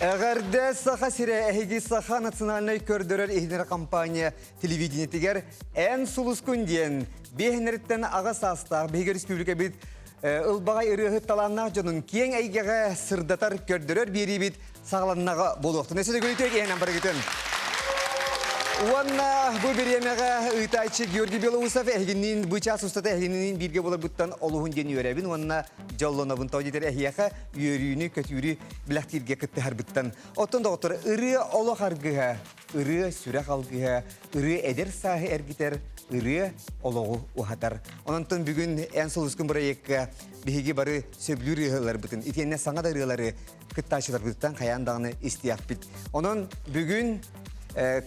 Әгәрдә саха сире әһиги саха национальный көрдөрөр ихнер компания телевидение тигер ән сулус күнден бехнерттен ага саста беге республика бит ылбагай ырыгы таланна жонун кең әйгеге сырдатар көрдөрөр бери бит сагланнага болуктун эседе көйтөк энен бар кетен. Уанна бу беремеге ыйтайчы Георгий Белоусов әһигинин быча сустата әһигинин бирге болар буттан олугун ден үйрәбин уанна жоллонобун тойдер әһияка үйрүнү көтүрү билактирге кытты харбыттан. Оттон доктор ыры оло харгыга, ыры сүрә халгыга, ыры эдер сахы эргитер, ыры ологу ухатар. Онтон бүгүн эн солускун проектка биги бары сөблүрүлөр бутун. Итенне саңа да ырылары кыттачылар буттан каяндагыны истияк бит. Онон бүгүн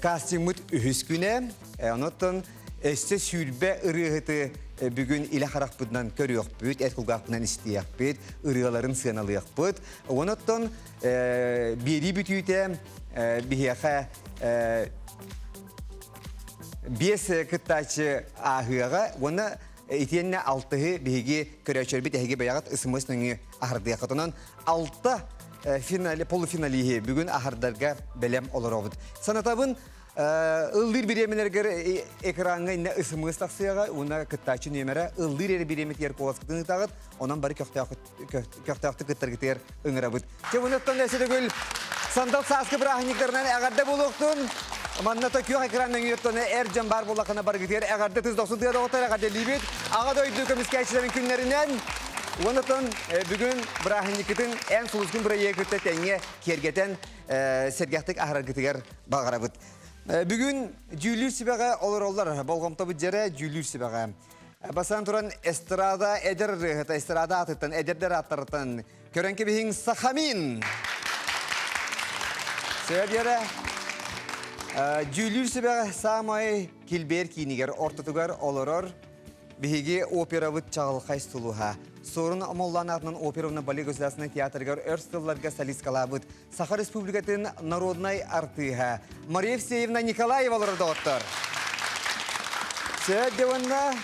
кастингмут үһүскүнэ, онотон эссе сүрбе ырыгыты бүгүн иле харакпытынан көрүөкпүт, эткулгактынан истиякпыт, ырыгаларын сыаналыакпыт. Онотон бери бүтүүтэ бихиаха бес кыттачы ахыага, оны итенне алтыгы биги көрөчөрбүт эһиги баягат ысымысныңы ахардыакатынан алты полуфиналиге бүгін ахардарга белем олоробут. Санатабын ылдыр биремелергер экранга инне ысымыз тақсыяға, уна кыттачы нөмері ылдыр биремет ер коғаскытыны тағыт, онан бары көқтақты кыттаргытер ыңырабыт. Чевунаттан әседі көл сандал саскы бірахниктерінен әғарда болуқтын, манната күйіқ экранның үйеттіні әржан бар болақына баргытер, әғарда тұздоқсын тұяда отар, әғарда либет, ағада өйді көміскәйшілерін күнлерінен Онотон бүгін бірахынникетін ән сұлыскын проекті тәңе кергетен сәргәқтік ахаргытығар бағарабыт. Бүгін жүйлір сібеға олар болғамта бұд жәрі жүйлір сібеға. Басан тұран эстрада әдір рығыта, эстрада атыттан, әдірдер аттарыттан көрінке бігін сақамин. Сөйд жәрі жүйлір сібеға самай келбер кейінігер ортытығар оларыр бігіге операвыт чағылқай сұлуға. Сорун Амолланатның оперовна балет государственный театргар өрстылларга солисткалабыт. Саха Республикатын народной артыга. Мария Евсеевна Николаева олар доктор. Сөйдеванна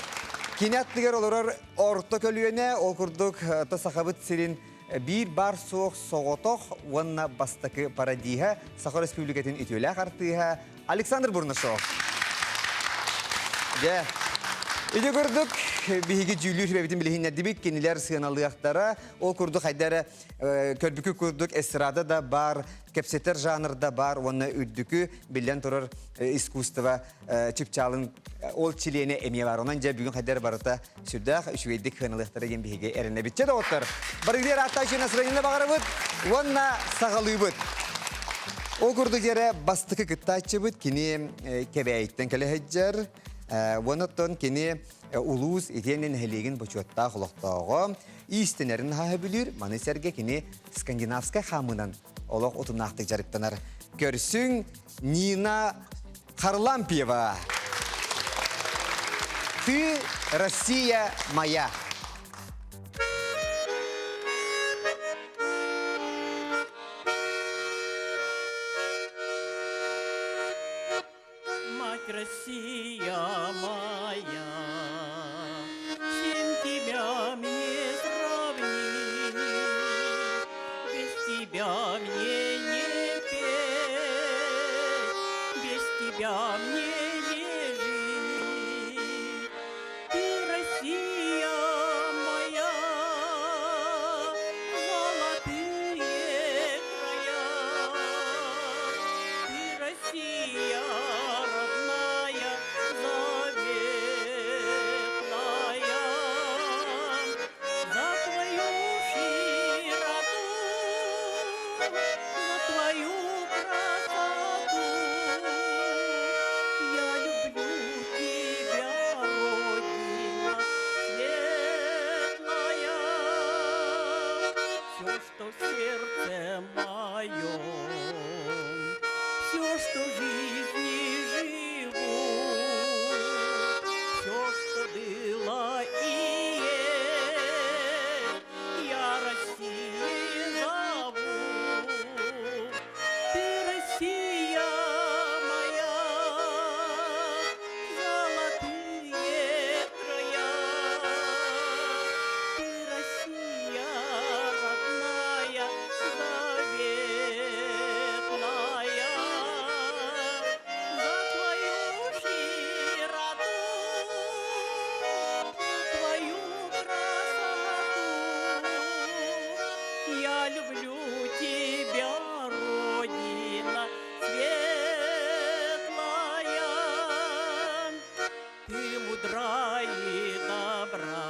киняттыгар олар орто көлüene окурдук та сахабыт сирин bir бар соқ соғотоқ ванна бастакы парадиха Саха Республикатын итөләк артыга Александр Бурнашов. Иде көрдік, бігі жүйлі жүрбебетін білігінне дебек кенелер сығаналыяқтара. Ол көрдік айдары көрбікі көрдік эстрада да бар, кепсетер жанрда бар, оны үддікі білден тұрыр искусства чүпчалын ол чилене әме бар. Онан жа бүгін айдары барыта сүрдақ үшвейдік сығаналыяқтара ен бігі әріне бітче де оттар. Барыгдер атта үшіне сұрайында бағары бұд, онна сағалы бұд. Ол көрдік жері бастықы күттачы бұд, кені кебәйттен кәлі хәджар. Воноттон кені улус итенен хелеген бочуатта құлақтауға истенерін хағы білір, манысерге кені скандинавска хамынан олық отынақтық жарықтанар. Көрсің Нина Харлампиева. Ты Россия моя. Россия моя, чем тебя мне сравнить, без тебя мне не петь, без тебя мне не жить. Ты, Россия моя, золотые края, ты, Россия. Сердце мое, все, что в жизни живу, все, что было и есть, я Россию зову. Ты, Россия моя, золотые края, ты, Россия родная, завет. Я люблю тебя, Родина светлая. Ты мудра и добра.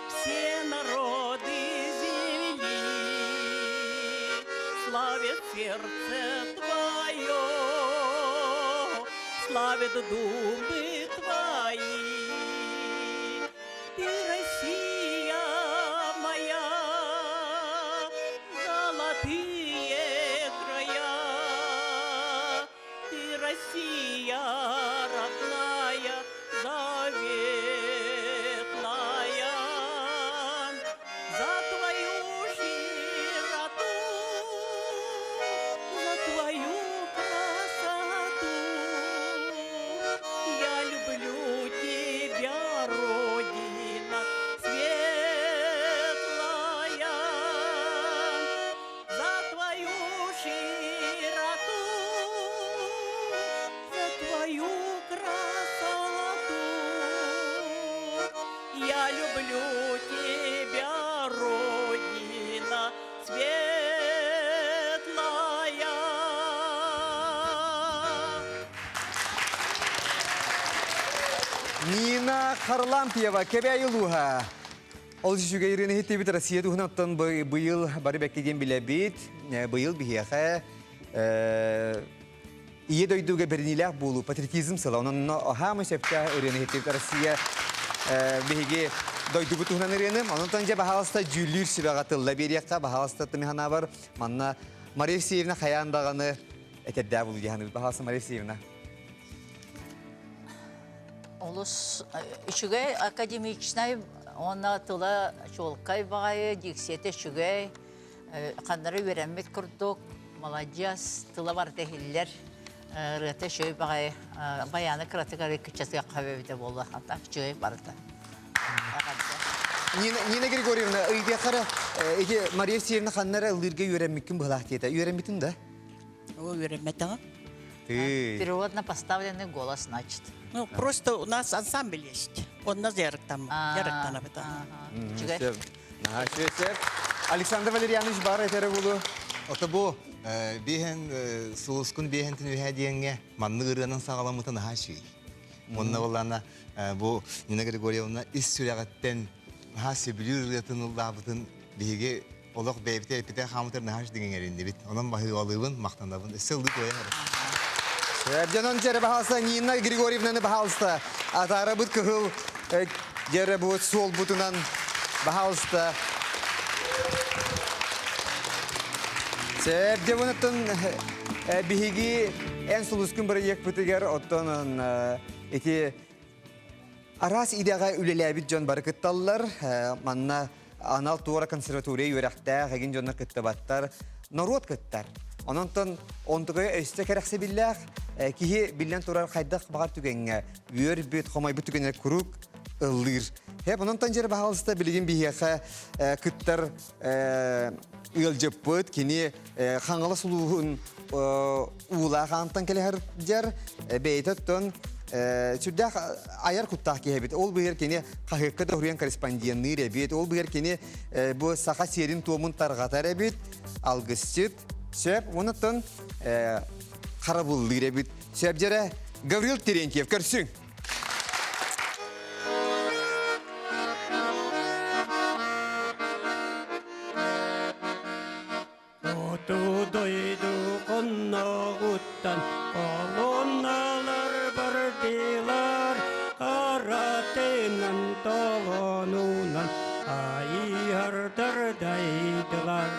Все народы земли славят сердце твое, славят думы твои. Ты, Россия моя, золотые края. Ты, Россия родная, заветная. За твою широту, за твою красоту я люблю тебя, Родина светлая. За твою широту, за твою красоту я люблю тебя, Родина светлая. Нина Харлампиева, Кебяйлуха. Ол жүге ирene хитте бит Россия тухнаттан быйыл бары беккеген билебит. Быйыл бихияха ие дойдуга бернилах болу патриотизм сала. Онон хама септа ирene хитте бит Россия бихиге дойдугу тухнан ирене. Онон танжа бахаласта жүлүр сибагатылла берияққа бахаласта тымихана бар. Манна Мария Евсеевна хаяндағаны этедда болу жаханы бахаласта Мария Евсеевна. Олус үшігей академичнай онна тыла чолкай бағайы дексеті үшігей қандары веремет күрдік молодец тыла бар тәхиллер рыты шөй бағайы баяны кратикары күчесіге қабебеті болды қанда үшігей барды. Нина Григорьевна, ыйдеқара Мария Евсеевна ханнара ылдырға үйренмеккін бұлақ дейті. Үйренметін да? О, вереметала. Природно поставленный голос, значит. Ну, просто у нас ансамбль есть. Он на зерк там, зерк об этом. Александр Валерьянович бар этері болу. Ота бу бehen сулускун бехентин үһәдиеңге манны ырынан сагаламытын хаши. Монна боллана бу Нина Григорьевна ис сүрәгәттән хаси билүргәтен улдабытын биге олоқ бәйбите эпите хамытыр нахаш деген еринде бит. Онан баһы алыбын мактандабын. Сылды коя. Жанон жері бағалса, Нина Григорьевнаны бағалса, атары бұд күхіл жері бұд сол бұтынан бағалса. Сәбде бұныттың бігі ән сұлыскын бірі ек бұтығар оттанын еті арас идеға үлеләбіт жон бары күтталылар. Манна анал туара консерватория үйрәқті, ғеген жонлар күттабаттар, народ күттар. Ононтон онтугай өсті кәрәқсі білләқ, кихи біллән турар қайдақ бағар түгенге, үйер бүт, қомай бүт түгенге күрік ұллыр. Ононтон жер бағалысты білген бейеқі күттір ұйыл бұт, кені қаңғалы сұлуғын ұлақ антан кәлі жер бәйтіттін сүрдәқ аяр күттақ кейбет. Ол бұйыр кені қақиққыда хүрген корреспонденны рәбет. Ол бұйыр кені бұ сақа серін туымын тарғата рәбет, алғысчыт. Сөп, оныттан қарабылды рәбет. Сөп жәрі Гаврил Терентьев, көрсің. Оту дойду қоннағыттан, қолоналар бар дейлар, қаратынан тоғынуынан, айардар дайдылар.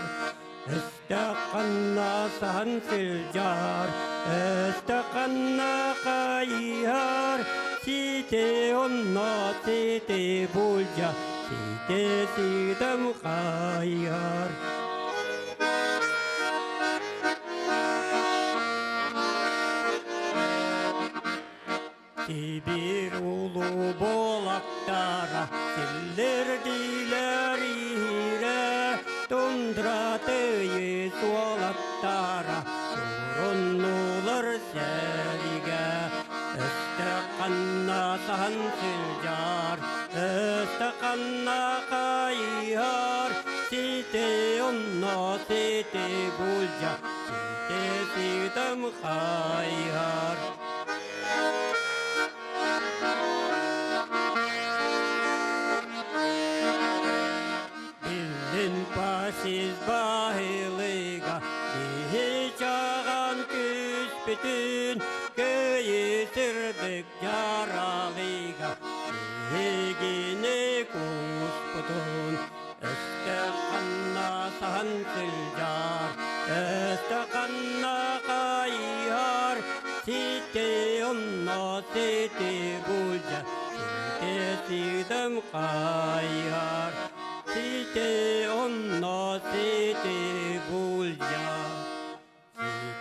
Өстіқанна сан сілжар, өстіқанна қайар, сите онна сите бұлжа, сите сидам қайар. Сибир улу болақтара, сілдер дейлер ире, Тундра тыйы суалаттара, Туруннулар сәриге. Өстіқанна сан сілжар, Өстіқанна қайар, Site onno site bulja, site sidam khayar. Bildin pasiz bahiliga, bihi çağan küs bütün, köyü sırdık yaralıga, bihi gine kusputun. Östekanna sansılcar, östekanna kayar, site onno site bulca, site sidam kayar, site onno site bulca,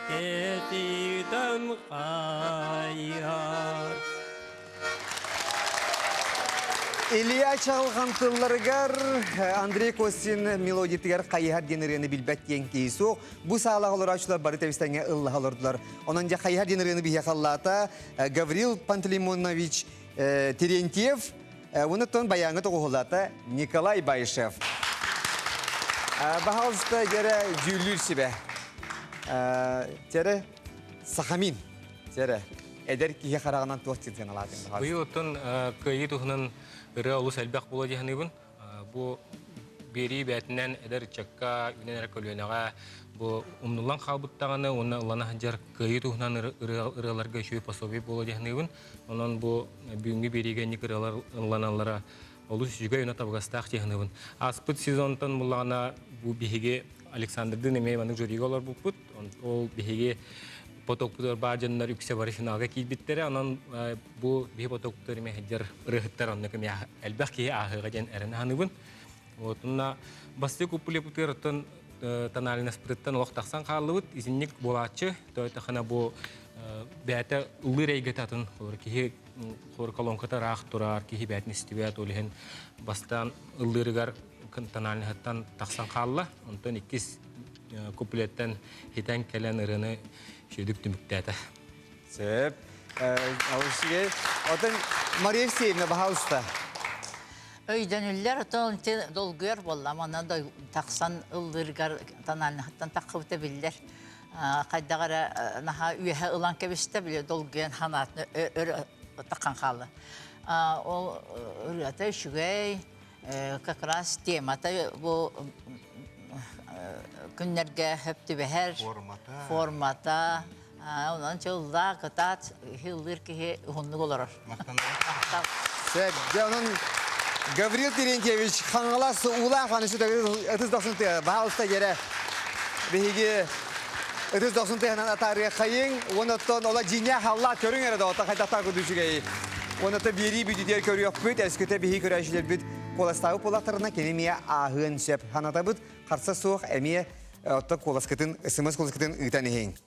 site sidam kayar. Илья Чалғантылларыгар, Андрей Костин мелодитігер қайығар денерені білбәт кейсоқ. Бұ сағалақ олар ашылар бары тәвістәңе ұллақ олардылар. Онан жа қайығар денерені бейе қаллата Гаврил Пантелеймонович Терентьев, онытын баяңы тоғылата Николай Байшев. Бағалысты жәрі жүлір себе. Жәрі Сахамин. Жәрі әдер кейе қарағынан туақтен алатын. Бұй оттын көйі тұғынан ыры олыс әлбәқ бола дегенігін. Бұ бері бәтінен әдер чакка үненер көлуенаға бұ ұмнулан қалбыттағаны, оны ұлана жар көйі тұғынан ырыларға шөй пособей бола дегенігін. Онан бұ бүгінгі берегенік ырылар ұланалара олыс жүгай үні табығастақ дегенігін. Аспыт сезонтан бұлағына бұ бігеге Александрдың емейманық жөриге олар бұппыт. Ол бігеге потоктор бажаннар үксе бары финалга кийбиттери, анан бу бии потоктор эме хеджер рыхыттар онны кем элбах ки ахыга ден эрен ханыбын. Отунна басты купулептыртын тоналина сприттан лохтаксан калыбыт изинник болачы, тойтахана бу бәте улырайгататын, ки хор колонката рах турар, ки бәтни стибят олен бастан улырыгар тоналинаттан таксан калла, онтон иккис куплеттен хитен келен ырыны шүйдік түміктәді. Сөп. Ауышыге. Отын Мария Евсеевна бағалыста. Өйдөнүллер отон долгуер болла, мана да таксан ылдыргар таналнахтан такыбыта биллер. Кайдагара наха үйе ылан кебисте биле долгуен ханатны таккан калды. Ол үрәтә шүгәй как раз темата бу күннәргә хөпті бәһәр формата, онан чылда кытат хилдер ки хунны болар. Сөп. Жанын Гаврил Терентьевич хаңаласы ула ханышы отыз доқсынты бағалыста жері бейге отыз доқсынты ханан атары қайын, оныттан ола жине халла көрің әреді ота қайдақта күдішігей. Оныты бері бүдідер көрі өк бүд, әскөте бейге көрәшілер бүд, қоластағы қолақтарына кенемия ағын сөп. Ханата бүд, қарса соқ әмие отта қоласкетін, ысымыз қоласкетін ұйтан ең.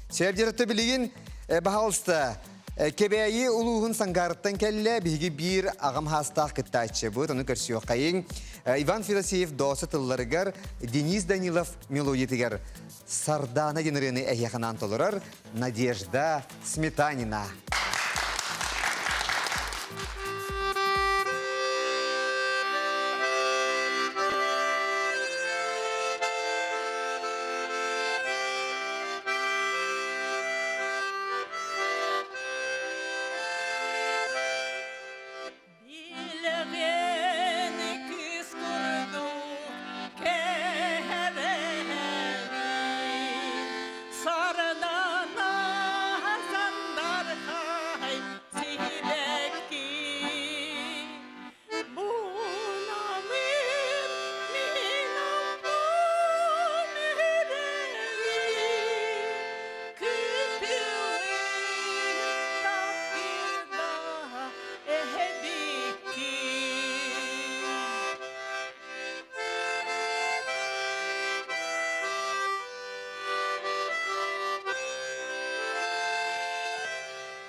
Сөп жеретті білеген бағалыста кебәйі ұлығын саңғарыттан кәлі бейге бір ағам хастақ кіттайчы бұд, оны көрсі өқайын. Иван Филосеев досы тылларығар, Денис Данилов мелодиетігер. Сардана денерені әйеқанан толырар, Надежда Сметанина.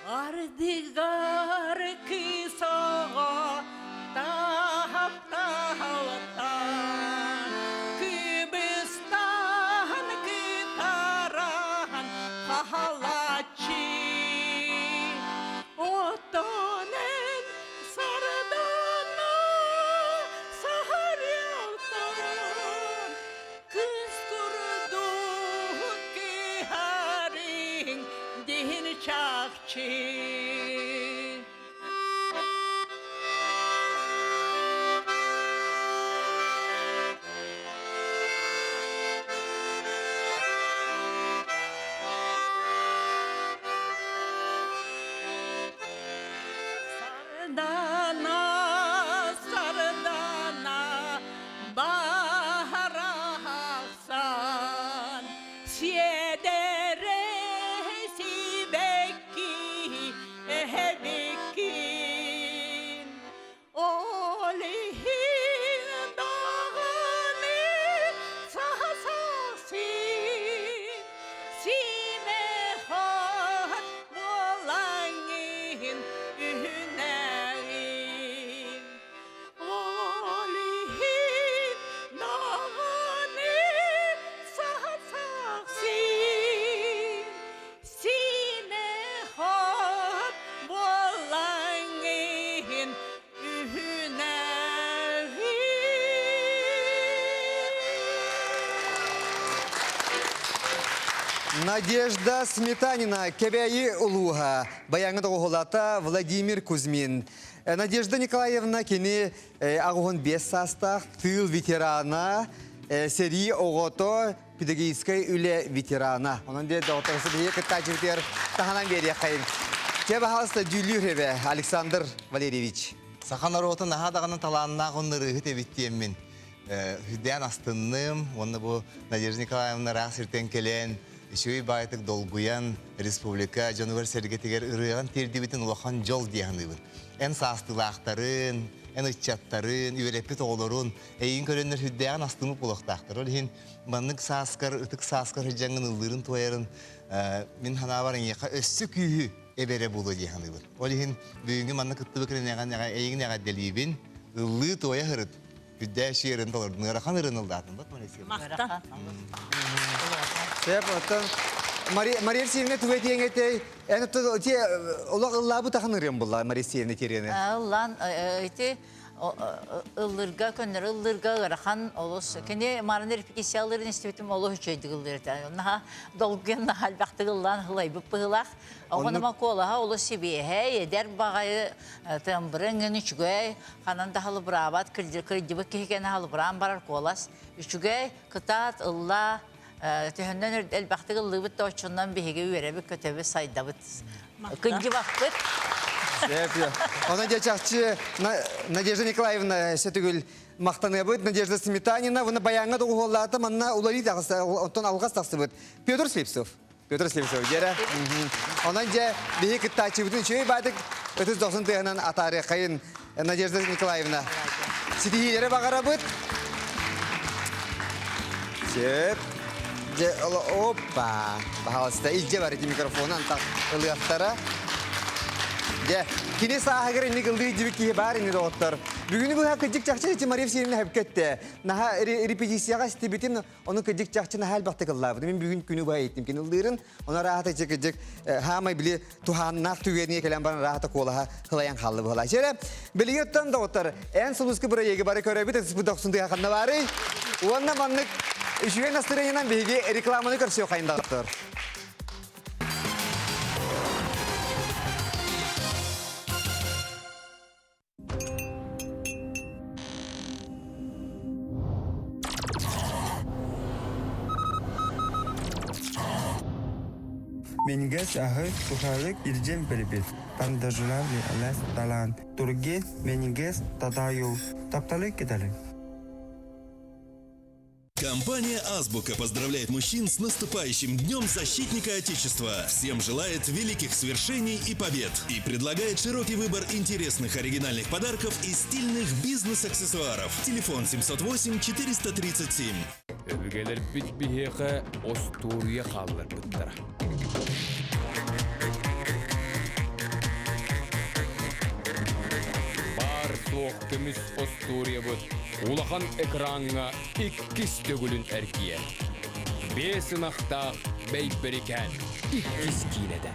Ardigar kisağa tahap tahalatan Kübistan kitaran kahalaçı Otonen sardana saharyaltan Sardana, sardana, baharasan, siedere sibeki, ehebekin, olihin dağını sahasasin, simehat volangin ühünerin. Olihin dağını sahasasin, simehat volangin ühünerin. Надежда Сметанина, Кебяи Луга, Баяңы Доголата, Владимир Кузьмин. Надежда Николаевна, кені ағуын 5 састақ, тыл ветерана, сери оғото, педагогической үлі ветерана. Onun de доғытырысы бейе кіттачывтер тағанан бере қайын. Кебі халыста Дюлюреве Александр Валерьевич. Сахан оротын ахадағының таланына қоныры үхіт әбіттемін. Хүдден астынным, оны бұл Надежда Николаевна рақ сертен келен, үшуй байтық долгуян республика жануар сәргетігер ұрыған тердебетін ұлақан жол дейханыбын. Ән састылақтарын, ән ұтчаттарын, үйелеппет оғыларын, әйін көрінер хүдден астымы бұлақтақтыр. Ол ең баннық саскар, ұтық саскар жаңын ұлырын туайырын, мен хана барын еқа өссі күйі әбере болу дейханыбын. Ол ең бүгінгі маннық ұтты бүкірін әйін әға делейбін, ұлы туая хырыт. Хүддә шерін толырдың, ұрақан ұрын ұлдатын. Мақта. Сеп, оттан Мария Алексеевна түгетен етей, олақ ұллабы тақын ұрын бұлла Мария Алексеевна терені. Аллан, эти ыллырга көннөр ыллырга ырахан олус кене марын репетицияларын институтум олу хүчөйдүг ыллырда. Наха долгуен халбактык ыллан хылайбып быгылах. Огонама колаха олу сибие эдер багайы тымбырын үчүгөй хананда халыбырабат кырдыбы кекен халыбыран барар колас. Үчүгөй кытат ылла төһөндөн элбактык ыллыбыт точундан биһиге үеребик көтөбү сайдабыт. Кынжы бакпыт. Она дячахчы Надежда Николаевна сетүгүл мактаны быт, Надежда Сметанина, вона баяңга доголлата, манна улари тагысы, онтон алгас таксы быт. Петр Слепцов, жера. Онан же бихи кыттачы бүтүн чөй бадык, өтүз 90-тыгынан атары кайын Надежда Николаевна. Ситихилери багара быт. Сеп. Опа. Бахалыста илже бар эти микрофонан так ылыяктара. Кine sahagır indi kıldığı gibi ki var indi doktor. Bugün bu hakicik çakçı için Mariya Alексеевна hep kette. Naha repetisiya gasti bitin onu kıcık çakçı nahal baktı kıllar. Ben bugün günü bay ettim. Kinildırın ona rahat çekecek. Hamay bile tuhan nak tüyeniye kelen bana rahat kolaha hılayan hallı bu halay. Şöyle biliyottan doktor en suluskı buraya gebare körebit bu 90'dı hakkında var. Onunla manlık işe nasırıyla bilgi reklamını karşıyor kayın doktor. Менге сахы тухалык иржем бербет. Тандажулар ли алас талан. Турге менге татаю. Тапталы кедали. Компания «Азбука» поздравляет мужчин с наступающим Днем Защитника Отечества. Всем желает великих свершений и побед. И предлагает широкий выбор интересных оригинальных подарков и стильных бизнес-аксессуаров. Телефон 708-437. Өвгелер бит бихеха Остурия халлар биттара. Бар соқтымыз Остурия бут. Улахан экранға иккис төгілін әркие. Бесін ақтақ бәйбірікен иккис кейледі.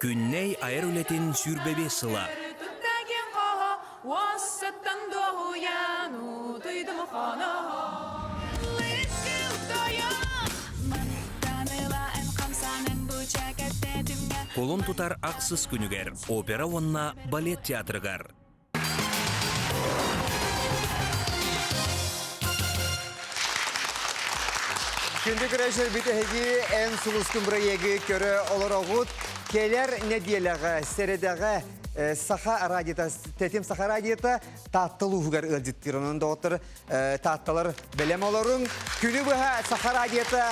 Күнней айыр үлетін сүрбебе сыла. Туттаген қоға, уассаттан доғуяну, түйдім қана. Лүткі ұттая, манықтаныла ән қамсаның бұчак әттәдімге. Колон тутар ақсыз күнігер, опера онна балет театрыгар. Күнді көрәшер бітігі ән сұлыскын бірайегі көрі олар оғыт. Келер неделяға, середаға Саха радиота, тетим Саха радиота таттылы ұғығар үлдеттір. Оның да отыр таттылар білем оларың. Күні бұға Саха радиота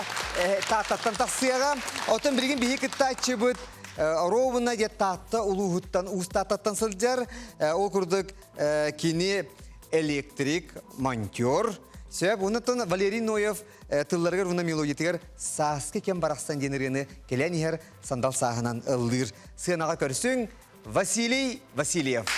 таттаттан тақсыяға. Отын білген бігі күттатшы бұд. Ровына де татты ұлығыттан, ұстаттаттан сылжар. Ол күрдік кені электрик, монтер. Сөйіп, онытын Валерий Ноев тылларғыр ұна мелодиятығыр сасқы кен барақсан денірені келен егер сандал сағынан ұлдыр. Сығынаға көрсің Василий Васильев.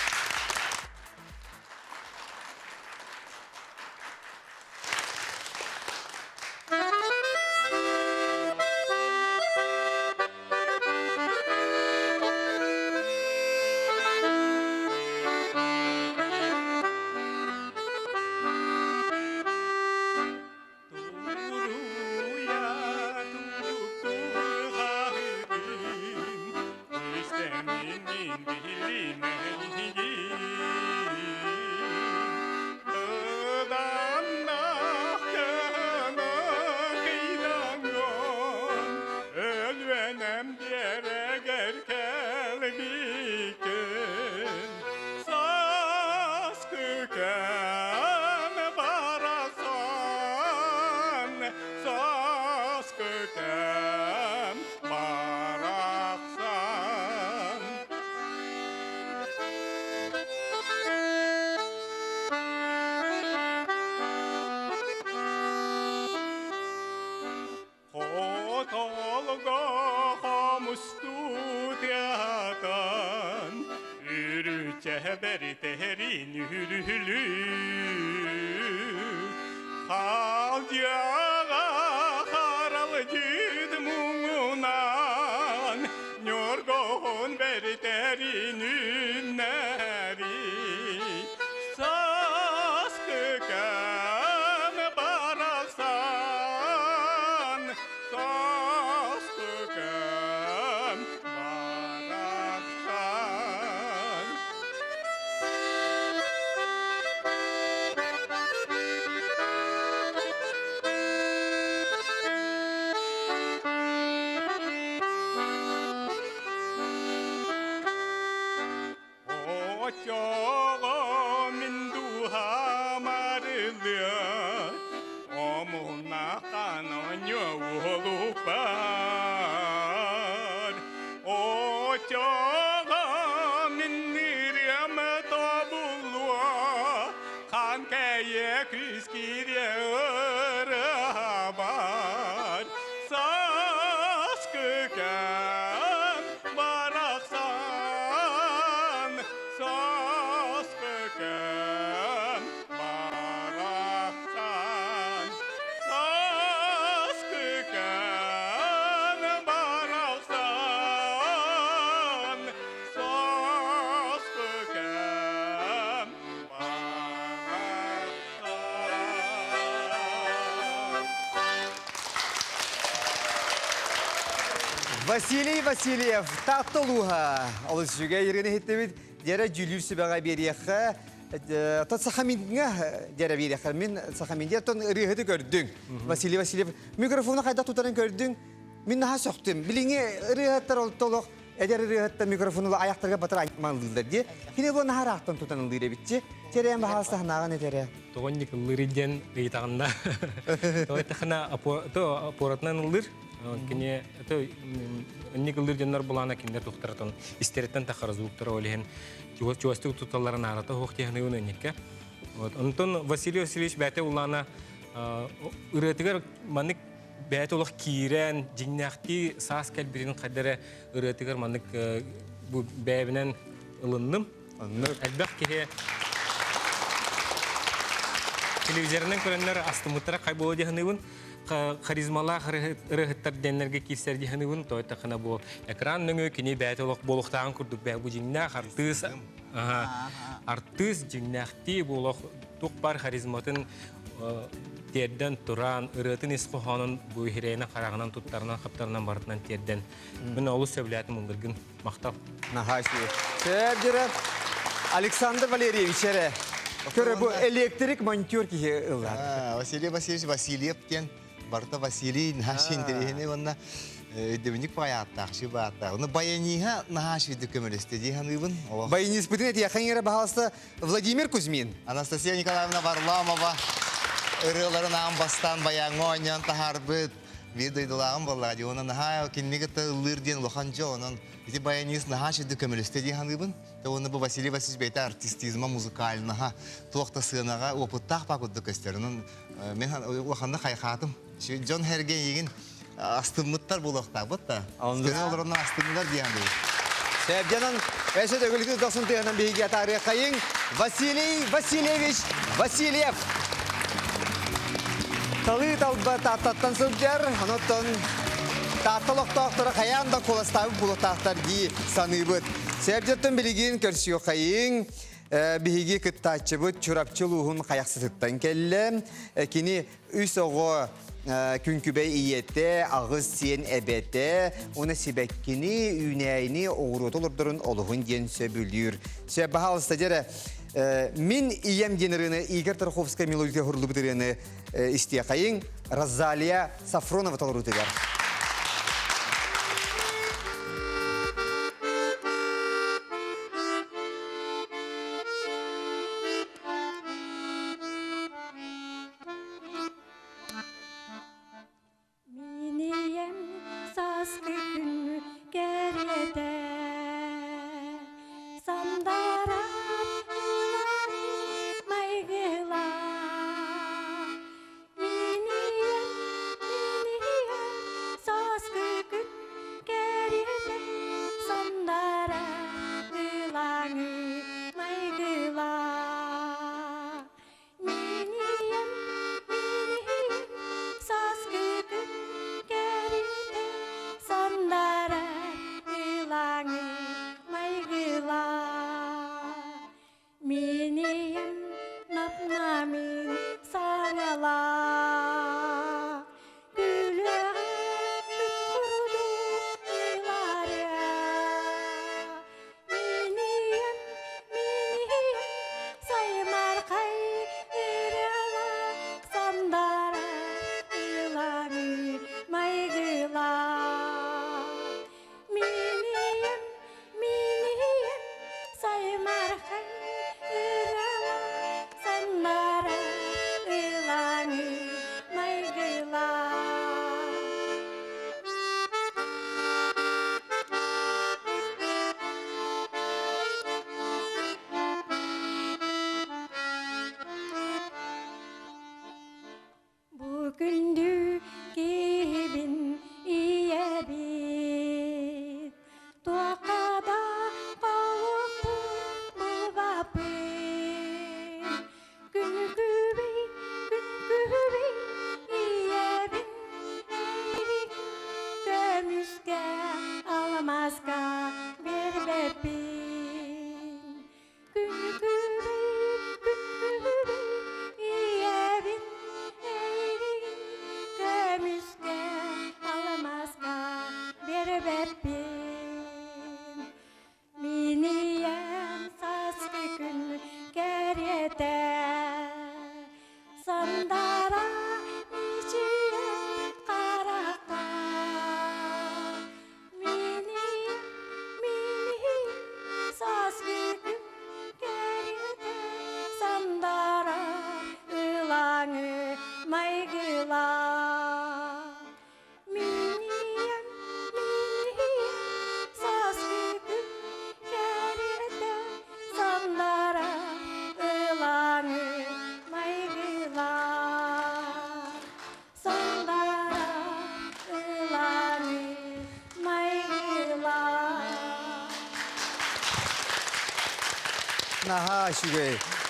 Василий Васильев, таттылуға. Ол жүге ерені хеттебет, дәрі жүлір сүбәға берияққа. Тот сақаминға дәрі берияққа. Мен сақаминдер тон рихыды көрдің. Василий Васильев, микрофоны қайда тұтарын көрдің. Мен наға соқтым. Біліңе рихыттар ол толық. Әдер рихытта микрофоны аяқтарға батыр айтмалдылдар де. Кені бұл наға рақтан тұтарын лүйре бітчі. Терен бағалыстағы наған әдері. Тоғынник лыриден ұйтағында. Тоғытықына апоратынан ұлыр. Кене ник ылдыр жандар булана киндер тухтаратын истереттен тахар звуктар олehen чуастык туталларын арата хоқтяны уненекке. Вот Антон Василий Васильевич бәте улана үрәтигер маник бәте улах кирен жиннахти сас калбирин кадәре үрәтигер маник бу бәбенен ылынным. Әлбәк ке телевизордан күрәннәр астымытра кайболы дигәннән харизмалах рыхыттар деннерге кистер диханыбын тойта хана бу экран нөңө кини бәтелок болуктаган курдук бә бу жиңнах артыс жиңнахти болок тук бар харизматын терден туран ырытын исқохонун бу хирейна карагынан туттарынан каптарынан бартынан терден мен олус сөйләтим ундыргын мактап Нахаши. Sevgili Александр Валерьевич, көрі бұл электрик монтер кие ылар. Василий Васильевич Васильев кен барта Василий нахашин дерехне онна өйдөбүнүк баяттакчы бааттак. Уну баянига нахаши дөкөмөлөстө диханыбын. Баяни испытывает яхаңера бағалысы Владимир Кузьмин. Анастасия Николаевна Варламова ырыларынан бастан баяңонян тахарбыт видойдулаган боллади. Оны наха киннигите ылырден лоханжо онун эти баянис нахаши дөкөмөлөстө диханыбын. Оны бу Василий Васильевич бейте артистизма музыкальныга тоқта сынаға опыттақ бақыдды көстерінің. Мен оқанда қайқатым. Джон Херген егін астымыттар болуқтақ бұтта. Сені оларынан астымыттар дейін бұл. Сәбденің әшет өгілікті досын тегінен бейге тарих қайын Василий Васильевич Васильев. Талы талба таттаттан сөбдер, аноттан таттылықтақтары қаянда қоластағы бұлықтақтар дей саны бұд. Сәбдеттен білеген көрсіо қайын бігі күттатшы бұд чұрапчылуғын қаяқсытыттан келі. Кені үс оғы күнкүбей иетті, ағыз сен әбетті, оны себәккені, үйнәйіні оғырот олырдырын олығын ден сөбілдер. Сөбі халыста дәрі, мен ием денеріні Игорь Тарховская мелодия ғырлы бұдырыны істе қайын Розалия Сафронова талыр өтігер.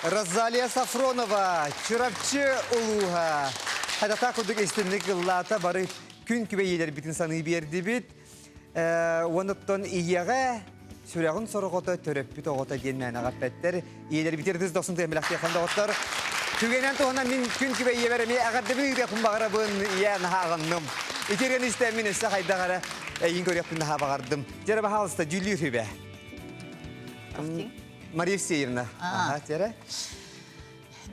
Розалия Сафронова, Чурапчы Улуға. Hatta kurduk istinlik yıllata barı gün kübeyiler bütün sanıyı berdi bit. Onutton iyaga sürağın soruğuta töröpüt oğuta gelmeyene gapetler. İyileri bitirdiz 90 tembilak yakında otlar. Tügenen toğuna min gün kübeyi veremeye ağırda bir yakın bağıra bığın iyan hağındım. İtirgen istemin ise hayda gara eyin görüyapın daha bağırdım. Ceraba halsta cüllü hübe. Marif seyirna. Aha, Cere.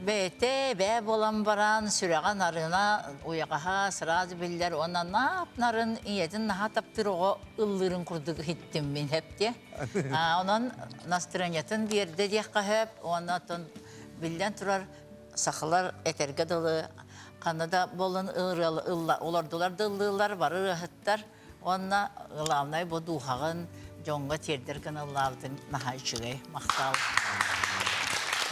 Bete, be bolan baran sürağan arına uyaqaha sırazı biller ona ne yapnarın iyetin naha taptır o ıllırın kurduk hittim ben hep de. Onun nastraniyatın bir de diyekka hep ondan bilden turar sakılar eterge dalı kanada bolun olardılar dıllılar var ıhıttar onna ılavnay bu duhağın jonga terdirgen ılavdın naha içige maqtal.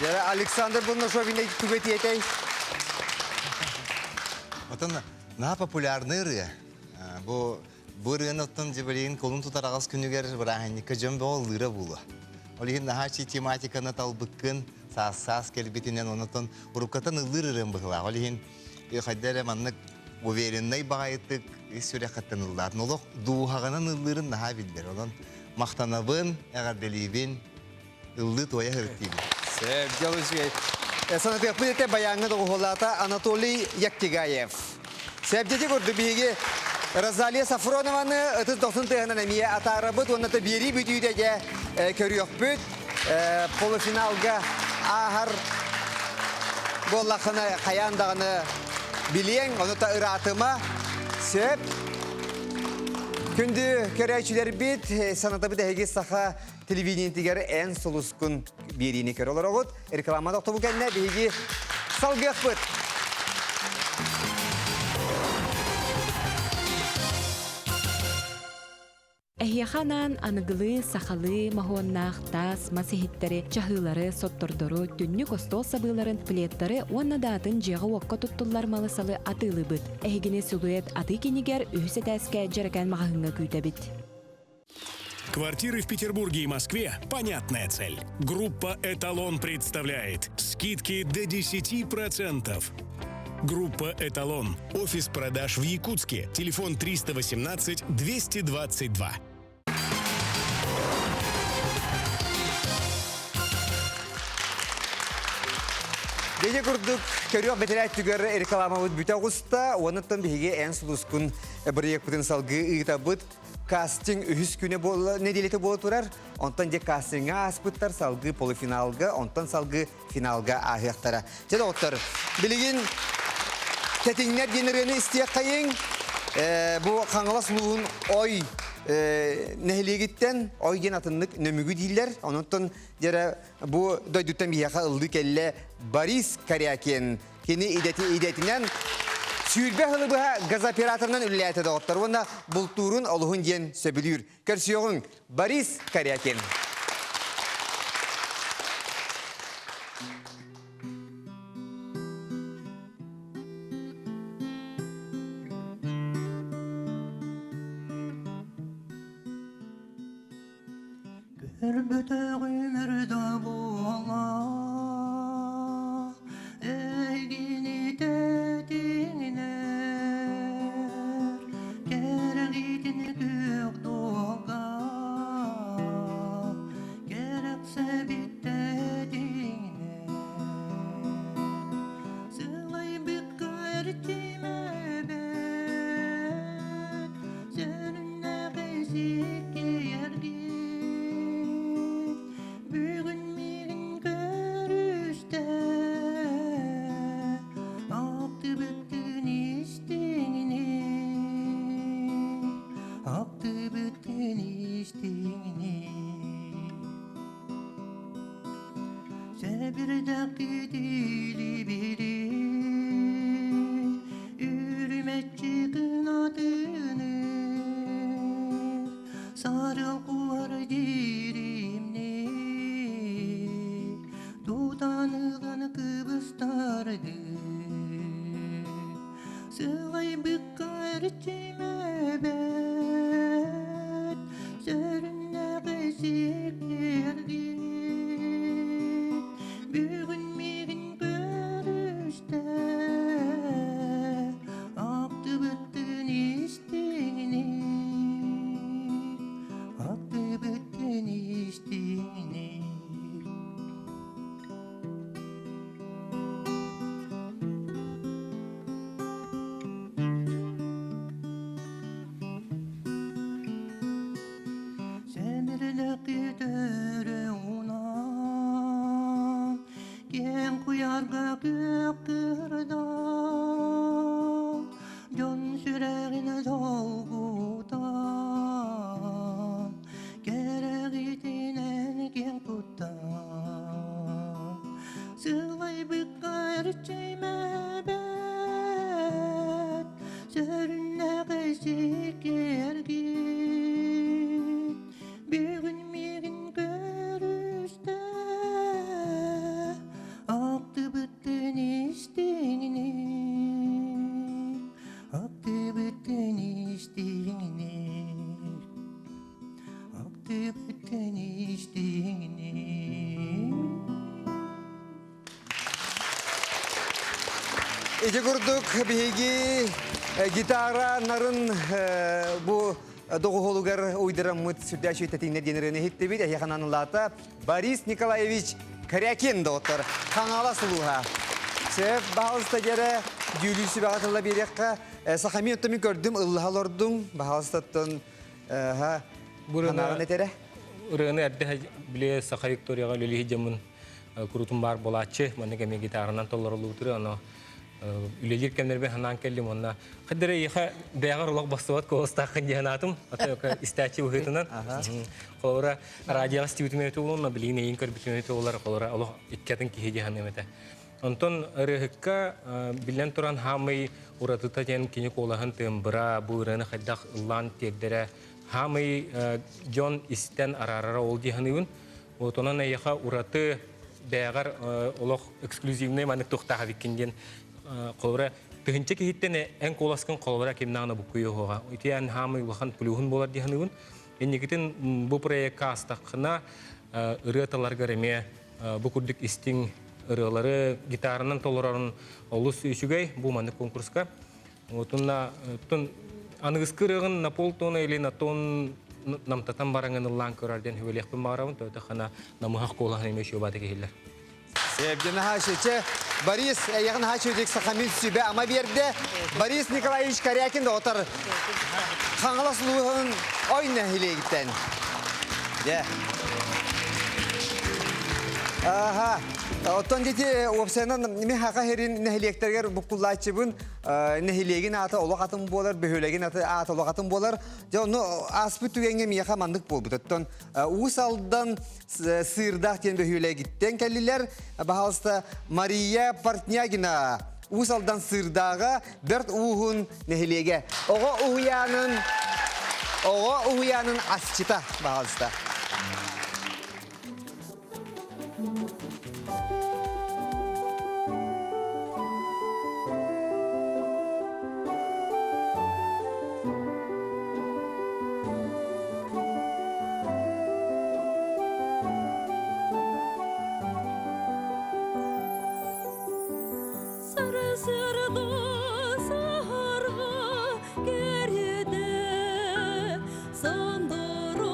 Ya Alexander bunun şovinde tübetiyetey. Otan na popülerni rıya. Bu rıyan otan cebeleyin kolun tutar ağız günüger bırahanı kacım be ol lira bulu. Olihin daha çi tematikana talbıkkın sas kelbetinden onotan urukatan ılır rıyan bıhla. Olihin haddere manlık uverinnay bağaytık süre kattanıllar. Nolok duhağanan ıllırın daha bildir. Olan maqtanabın, eğer delibin ıllı toya hırtıyım. Sevgili sanat yapıcı bayanı da oğulata Anatoly Yaktigayev. Sevgili gördü bilgi Razaliya Safronova'nı 30-90 tığından emiye atarabıt onu da biri bütüydege körüyor büt. Polofinalga ahar gollakını kayandağını bileyen onu da ıratıma sebep kündü köreyçiler bit sanata bir de hegi saha televizyonetigar en soluskun birini kör olur oğut. Reklamada otobu kendine bir hegi salgıyak bit. Эхияханан аныгылы, сахалы, махуаннах, тас, масихиттері, чахылары, соттордору, түннік остол сабыларын, плеттары, уаннадатын жеға уаққа туттулар малысалы атылы бит. Эхигіне силуэт аты кенигер үхісе тәске жаракан мағыңа күйті бит. Квартиры в Петербурге и Москве – понятная цель. Группа «Эталон» представляет скидки до 10%. Группа «Эталон». Офис продаж в Якутске. Телефон 318-222. Gece kurduk, körüyor betelet tügörü erikalamamız büte Ağustos'ta, onundan bihi en suluskun bir yakıtın salgı ıtabıt. Casting ühüs güne ne dilete bolu turar, ondan de casting'a aspıttar salgı polifinalga, ondan salgı finalga ahiyaktara. Cede otur, bilgin tetinler generini isteyek kayın, bu kangalasluğun oy nehliye gitten, oy gen atınlık nömügü değiller, ondan bu doyduktan bir yaka ıldı kelle Boris Karyakin, kendi idetinden Sürbe hılıbıha gaz operatorundan üllayete dağıtlar. Onda bulturun oluğun gen söbülüyor. Körsiyonun Boris Karyakin. Körbete ömürde boğala Egini dedinler Gereğidini gök doğga Gerekse bit dedinler Sılay bit gayretime bet Seninle gezik yergi Bugün mirin görüşte Aktı bütün isteğini Aktı bütün isteğini Sebirde dili biri Ürmetçi kınadını Sarıl kuvar dirimni Tutanılan kıbıstardı Sılay bıkkar içime bet Sörünle kesik yerdi Bugün mirin görüşte yarga kıkırda Can süreğine dolgudan Gereğitinen gen tuttan Sığlay bıkkar çeymebet Sörünne kızık gergin Bir gün miğin görüşte Aktı bütün isteğini Aktı bütün isteğini Aktı bütün isteğini İki kurduk bihigi gitara narın bu doğu holugar uyduramıt sürdäşi tetine denirene hitti bir yakananılata Boris Nikolaevich Karyakin doktor kanala suluha. Sebep bazı gere gülüsü bağıtıla bir yakka sahami ötemi gördüm ıllahalordum bazıstatın ha kanala netere? Urağını erdi bile Sakha Victoria'ga lölühi jamın kurutum bar bolatçı manne kemi gitarından tollar olutur onu ülelir kemler ben hanan kellim onna kadere yaha beğer olak basıvat koğustakın cihanatım atı istaçı uhitunan kolora radyo stüdyometu olunna bilin neyin körbütümetu olar kolora Allah ikkatın ki cihannemete onton rehka bilen turan hamay uratıta jen kini kolahan tembra bu rana kaddak lan tedere hamay John isten ararara ol cihanibun otona yaha uratı beğer olak eksklusivne manik tuhta havikinden kolora tühünçe ki hittene en kolaskan kolora kimnana bu kuyu hoga itiyan hamay wahan puluhun bolar dihanibun ennikitin bu proyek astakna ırıatalar gareme bu kuddik isting ırıaları gitarından tolorarın olus üsügey bu manik konkurska otunna tun anıgıskırığın napoltona ili naton namtatan barangan lan körarden hüvelek pembaravun to takhana namuhaq kolah neme şobadaki hiller Sevgili haşiçe Boris yakın haşiçek sahamil sübe ama bir de Boris Nikolaevich Karyakin doktor kanala suluğun oyna hile gitten. Ya. Aha. Oton dedi opsiyanın mi haka herin nehilekterger bu kullanıcının nehilegin atı olak atın bolar, behölegin atı olak atın bolar. Ya onu aspı tügenge mi yakamandık bu. Oton usaldan sırdak diyen behöle gitten kelliler. Bahalsta Maria Partnyagina usaldan sırdağa dört uhun nehilege. Oğa uhuyanın asçita bahalsta. Sandoro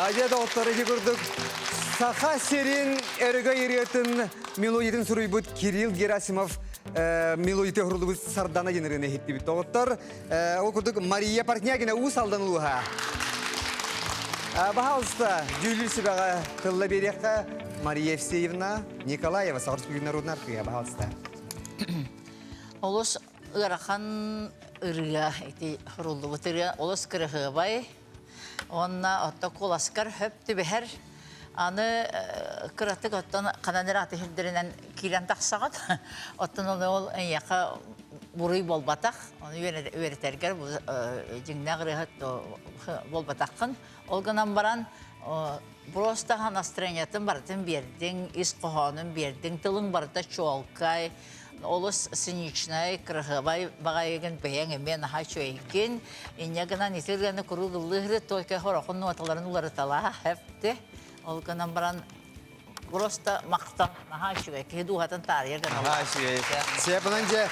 Aja doktoru gördük. Saha serin erga yeriyetin melodiyeden suruybut Kirill Gerasimov melodiyete hurulubut sardana generine hitti bit doktor. O gördük Maria Partnягина usaldan uluha. Пожалуйста, Юлия себя Коллабереха, Мария Евсеевна, Николаева, Саурская народная артия, пожалуйста. Олос ырахан ырга эти хурулдубут ырга олос кырыгыбай. Онна отто коласкар хөптү бехер. Аны кыратык оттон кананыр аты хилдеринен килен таксагат. Оттон ол яка бурый болбатак. Оны өретергер бу жиңнагырыгы болбатаккын. Олганан баран просто настроениятын бартын бердиң, ис кохонун бердиң, тылың барда чолкай. Олос синичнай крахабай багайген беяң мен хачойген. Инягана нитергәне куругылыгы только хорохун ноталарын уларытала хәпте. Олганан баран просто мактан хачой кеду хатын тарьерген. Хачой. Сепананча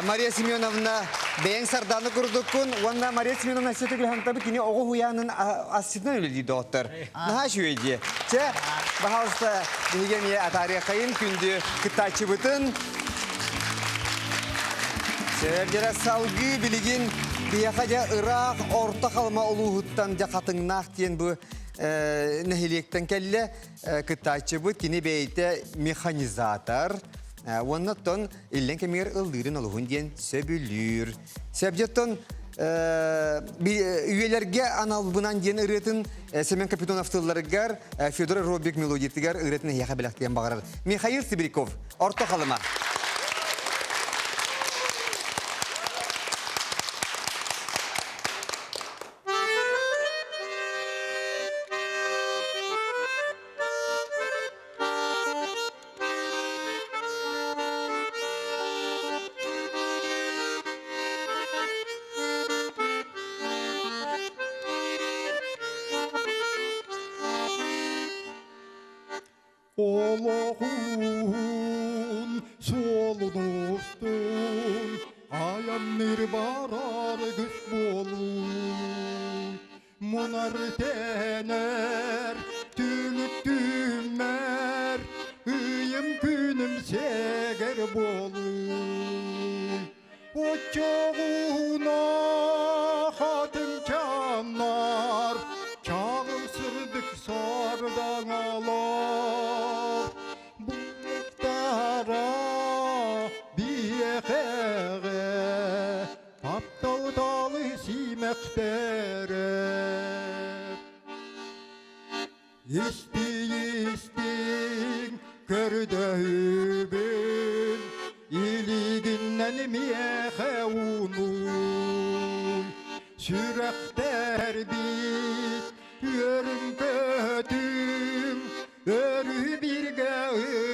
Мария Семеновна беяң сарданы курдуккун. Онда Мария Семеновна сетегил хантабы кини ого хуянын аситнан өледи доктор. Хачой ди. Че, пожалуйста, дигене атария кайын күндү кытачы бытын. Себептері салғы білген бияқаja Irak орта қалма ұлығыттан жақатыңнақ тен бұл нәхелектен кәлі кытачы бұд кені бейті механизатор. Оннаттан үллен кемер ұлдырын ұлығын ден сөбілір. Себептен үйелерге аналбынан ден ұретін Семен Капитоновтыларығар Федор Робик мелодиятығар ұретін яқа білақтен бағарар. Михаил Сибиряков, орта қалыма. Olohun solunustun ayanır barar güç bolun Munar tener tülük tümer Hıyım günüm seger bolun O çoğuna hatın çanlar Çağıl sırdık sardan alar Buktara biyekere Taptal dalı simektere İstin kördöbün İliginden miyehe unun Sürekter bit yörün kötüm Örü birge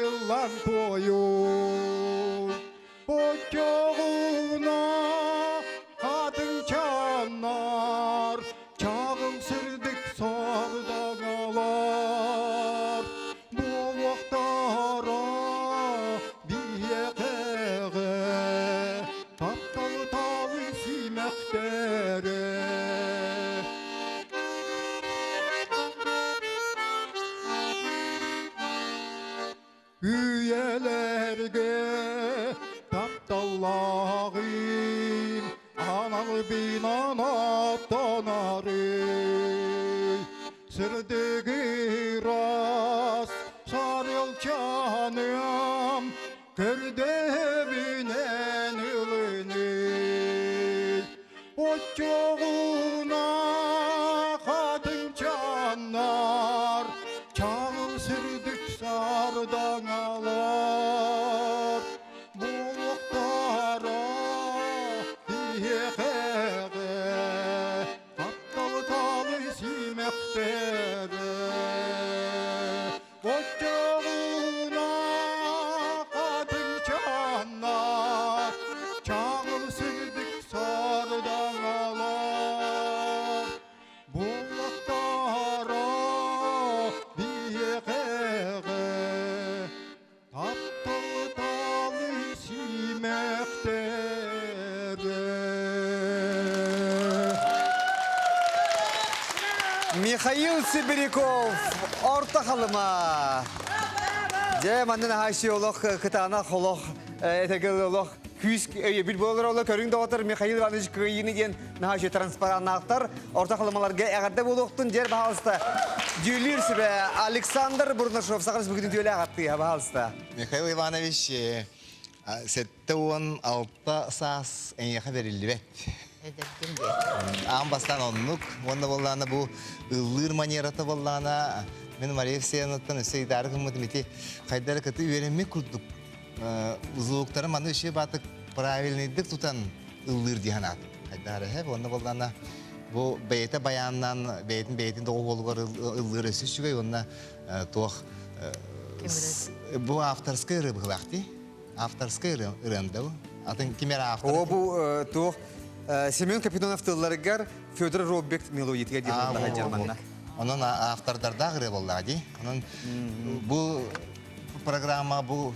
ıllan toyun Boçoğuna kadın çanlar Çağıl sırdık sardan alar Bu vaktara biyekere Taptal talı simektere Üyelerge taptallağım Analı binana tanarım Sırdığı ras sarıl canım Kördevinen ılını O çoğuna kadın canlar Çağıl sırdık sardan alar Buluklara diyekere Taptalı talı simektere Ocağına kadın canlar Çağıl sırdık sardan alar Михаил Сибиряков, орта халыма. Же мандын хаши олох кытана холох этегел олох күз бир болор олох көрүң доктор Михаил Иванович Кыйыны ден нахаши транспарантар орта халымаларга эгерде болуктун жер баалыста. Дюлир себе Александр Бурнашов сакырыс бүгүн дюле агатты баалыста. Михаил Иванович 7-16 саас эңеха берилди бет. Амбастан оннук, онда боллана бу ыллыр манерата боллана мен Мария Всеновнаттан өсейдары кымытымити кайдары кыты үйренмек курдук. Узулуктары маны өше батык правильныйдык тутан ыллыр диханат. Кайдары хеп, онда боллана бу бейте баяннан бейтин доғы болугар ыллыр өсі шүгей, онна тоқ бу авторскай ыры бұғылақты. Авторскай ырында бу. Атын кемер автор. О, бу тоқ Семен Капитонов тылларыгар Федор Роббек мелодиятыга деп болдага Германна. Onun avtardarda gırı bolladı. Onun bu программа bu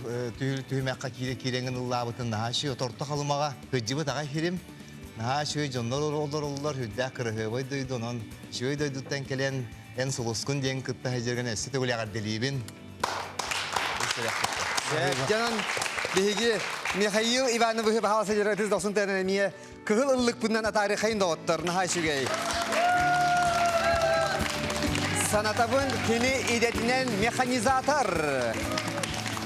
tüyümekka kirengin ıllabıtın daha şey otorta kalımağa hıcıbı dağa hirim. Daha şey jonlar olurlar hüdda kırığı boy duydu onun. Şey duyduktan gelen en suluskun diyen kıtta hecirgen esite gülüyor delibin. Canan bihigi Mikhail Ivanov'u bahasa jıratiz 90 tanemiye kıhıl ıllık bundan tarihayın doğuttur naha şügey. Sanatabın kini idetinen mekanizatör.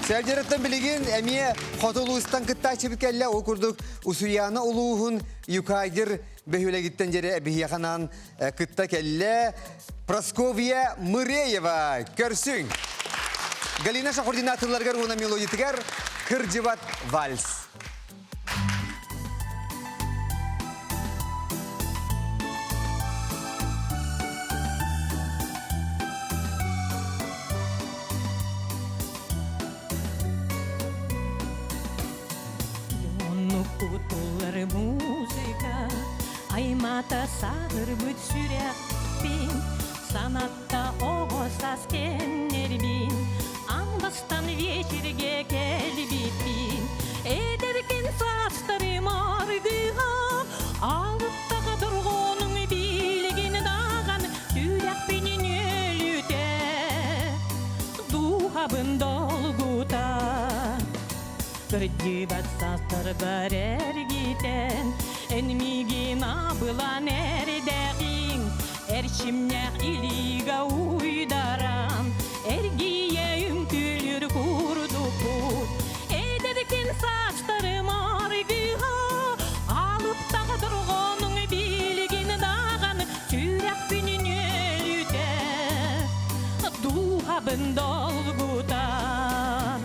Sevceretten bilgin emiye Hotoluistan kıtta çibikelle okurduk. Usuyana uluğun yukaydır behüle gitten jere bihiyakanan kıtta kelle Praskovia Mıreyeva körsün. Galina koordinatörlerger ona meloditiger Kırcıvat Vals. Kutulları muzika Aymata sağır büt sürek bin Sanatta oğuzas kenler bin Ambastan вечерге kelbit bin Ederken saçlarım argığa Ağıttağı durğunun bilgini dağın Sürek binin ölüde Duhabın dolguda Kırcıbat sastır barer giten Enmigina bulan erdeğin Erşimne iliga uydaran Ergiye ümtülür kurdukut Ederken saçlarım argığa Alıp dağı durğunun bilgini dağın Sürek binin ölüde Duhabın dolgudan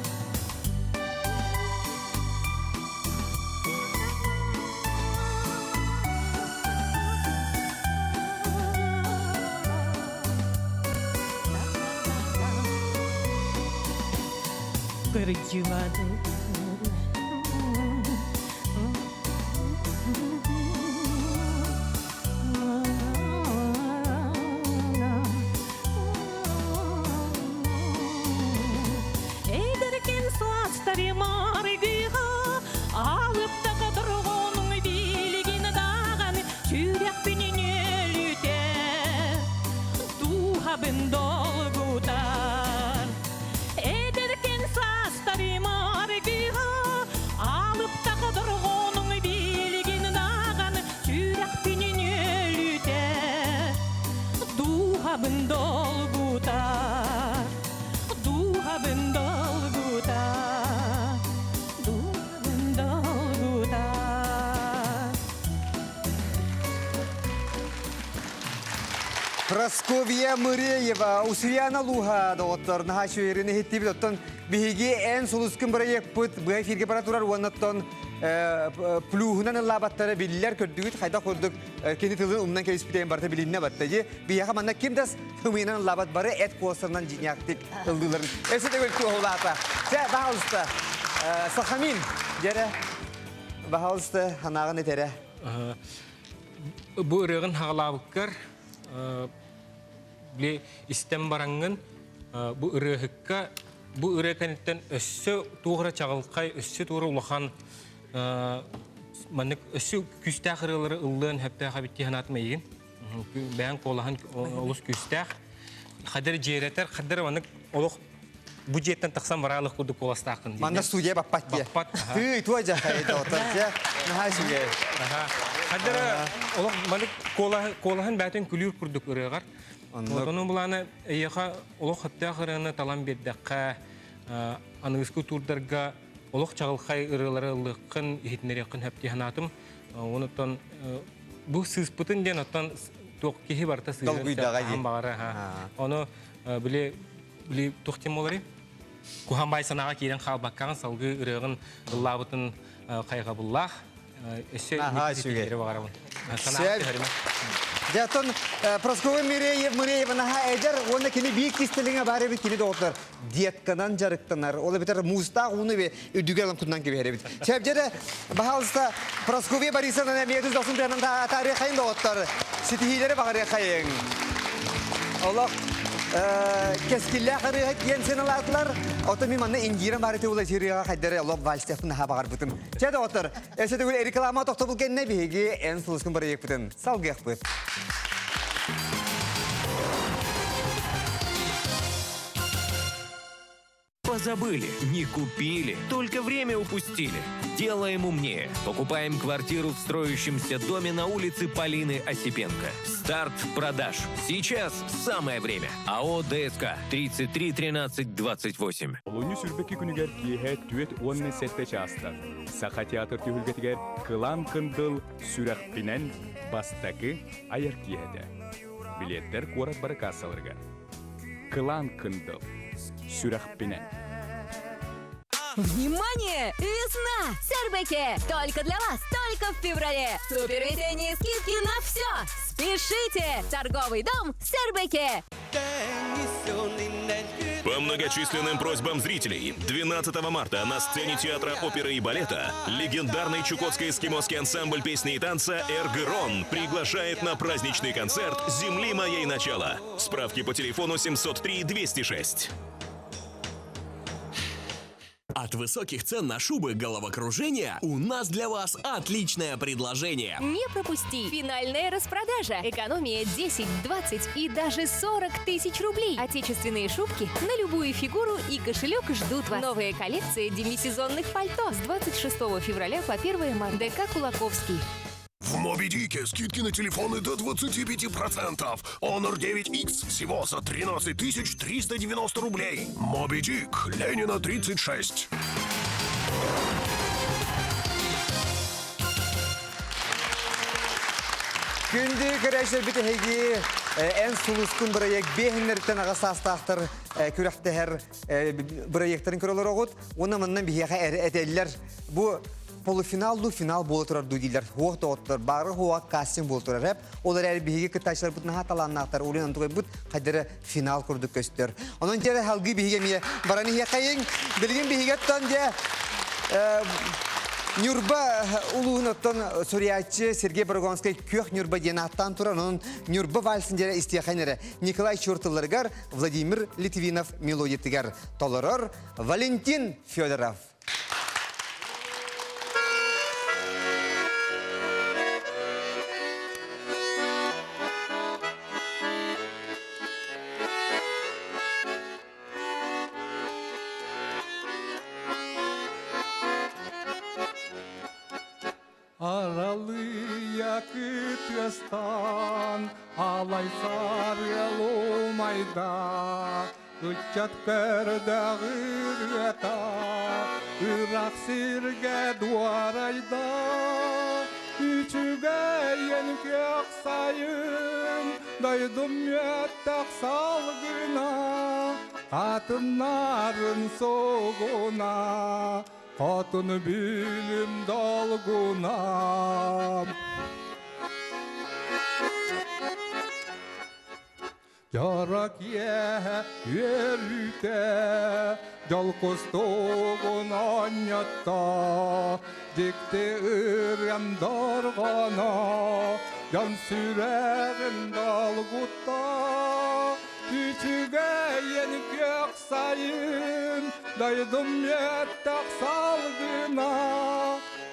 Kırcıvadı Ederken saçlarım argığa Alıp dağı durğunun bilgini dağın Sürek binin ölüde Duhabın dolgudan Ederken saçlarım argığa Alıp dağı durğunun bilgini dağın Sürek binin ölüde Duhabın dolgudan Duhabın dolgudan Duhabın dolgudan Praskovia Mıreyeva, Usuyana Luha doğuttur naha şüyerini hitti bilotton bihigi en suluskun barayek put bu efirge paraturar wanatton pluhunan ıllabattara biller kördüğüt hayda kurduk kendi tılın umdan kelispiteyen barta bilinne battacı biyaka manna kimdas hıminan ıllabat barı et kuasırından cinyaktik ıldıların esete göltü oğulata se bahalısta sahamin jere bahalısta hanağın etere Bu ırığın hağlabıkkar bile istem barangın bu ırıhıkka bu ırıkanitten össü tuğra çağılkay össü tuğra ulahan manık össü küstağırıları ıllığın hepte habitti hanatma yiyin бән қолаһын олус күстәх. Хадыр жеретер, хадыр ванык олох бу жеттен тақсан баралық күрдік коластақын. Манда студия баппат де. Ты туажа хайда отыр. Нахашуге. Хадыр олох мalik колаһын бәтен күлүр күрдік үрегар. Оның бұланы аяға олох хатта қырыны талан бердіққа анығысқы турдарға олох чағылқай ырылары лыққын ехетнерекқын әптеханатым. Онытан бұл сыспытын ден оттан тоқ кехи барта сыйырын бағары. Оны біле тоқтем олары. Кухамбай санаға кейден қалбаққағын салғы ырығын ұллабытын қайға бұллақ. Әші некетері бағарауын. Санақты ғарыма. Жатын Прасковы Миреева наға әдер, оны кені бейік кестеліңе бары бет кені доғытыр. Диетканан жарықтанар. Олы бітер мұстақ оны бе үдігелім күннан кебе әрі бет. Шәп жері бағалыста Прасковы Борисовна медіз досын дәнін тарих қайын доғыттар. Сетихилері бағары қайын. Олық кескілі қырығы кен сен алатылар. Оты мен манна ингирен бары теула сирияға қайдары олық вальстефін наға бағар бұтын. Жеді отыр. Әсеті көл реклама тоқты бұл кенне бейге ән сұлыскын бары ек бұтын. Салғық бұт. Позабыли, не купили, только время упустили. Делаем умнее. Покупаем квартиру в строящемся доме на улице Полины Осипенко. Старт продаж. Сейчас самое время. АО ДСК 33 13 28. Олуни сүрбеки күнігер кейхе түет онны сетте частар. Саха театр түйілгетігер қылан қындыл сүрәқпінен бастақы айыр кейхеде. Билеттер қорат бары кассалырға. Қылан қындыл сүрәқпінен. Внимание! Весна! Сэрбэке! Только для вас, только в феврале! Супервесенние скидки на все! Спешите! Торговый дом Сэрбэке! По многочисленным просьбам зрителей, 12 марта на сцене театра оперы и балета легендарный чукотский эскимосский ансамбль песни и танца «Эргерон» приглашает на праздничный концерт «Земли моей начало». Справки по телефону 703-206. От высоких цен на шубы головокружения у нас для вас отличное предложение. Не пропусти! Финальная распродажа. Экономия 10, 20 и даже 40 тысяч рублей. Отечественные шубки на любую фигуру и кошелек ждут вас. Новая коллекция демисезонных пальто с 26 февраля по 1 марта. ДК «Кулаковский». В Моби Дике скидки на телефоны до 25%. Honor 9X всего за 13 390 рублей. Моби Дик, Ленина 36. Күнді көрәшір біті хеге ән сұлыскын проект бейінлерден ағасастақтыр көрәқтәр проекттарын көрілер оғыт. Оны мұннан бейеға әтелілер. Бұл полуфиналду финал болу тұрар дүйдейлер. Хоқты оттыр, бары хоға кастинг болу тұрар әп. Олар әрі бейге күтташылар бұтына хаталаннақтар. Олен антуғай бұт қайдары финал күрдік көстер. Оның жәрі халғы бейге мие бараны хеқайын. Білген бейге тұтан де Нюрба улуғыноттан Сориятчы Сергей Барагонский көк Нюрба денаттан тұран. Оның Нюрба вальсіндері истияқайнері Николай Чуртыларгар, Владимир Литвинов мелодиятығар. Толырыр Валентин Федоров. Aralı yakıt yastan, alay sarıyalı mayda, Uçat kırda gırgata, Irak sirge duvarayda, Üçüge yenkök sayın, Daydım yettak salgına, Katınların soğuna, Hatun bilim dalguna. Yarak yerüte, Jalkostoğun anyatta, Dikti ırem dargana, Yan sürerim dalgutta. Küçüge yeni gök sayın, Daydım yettak salgına,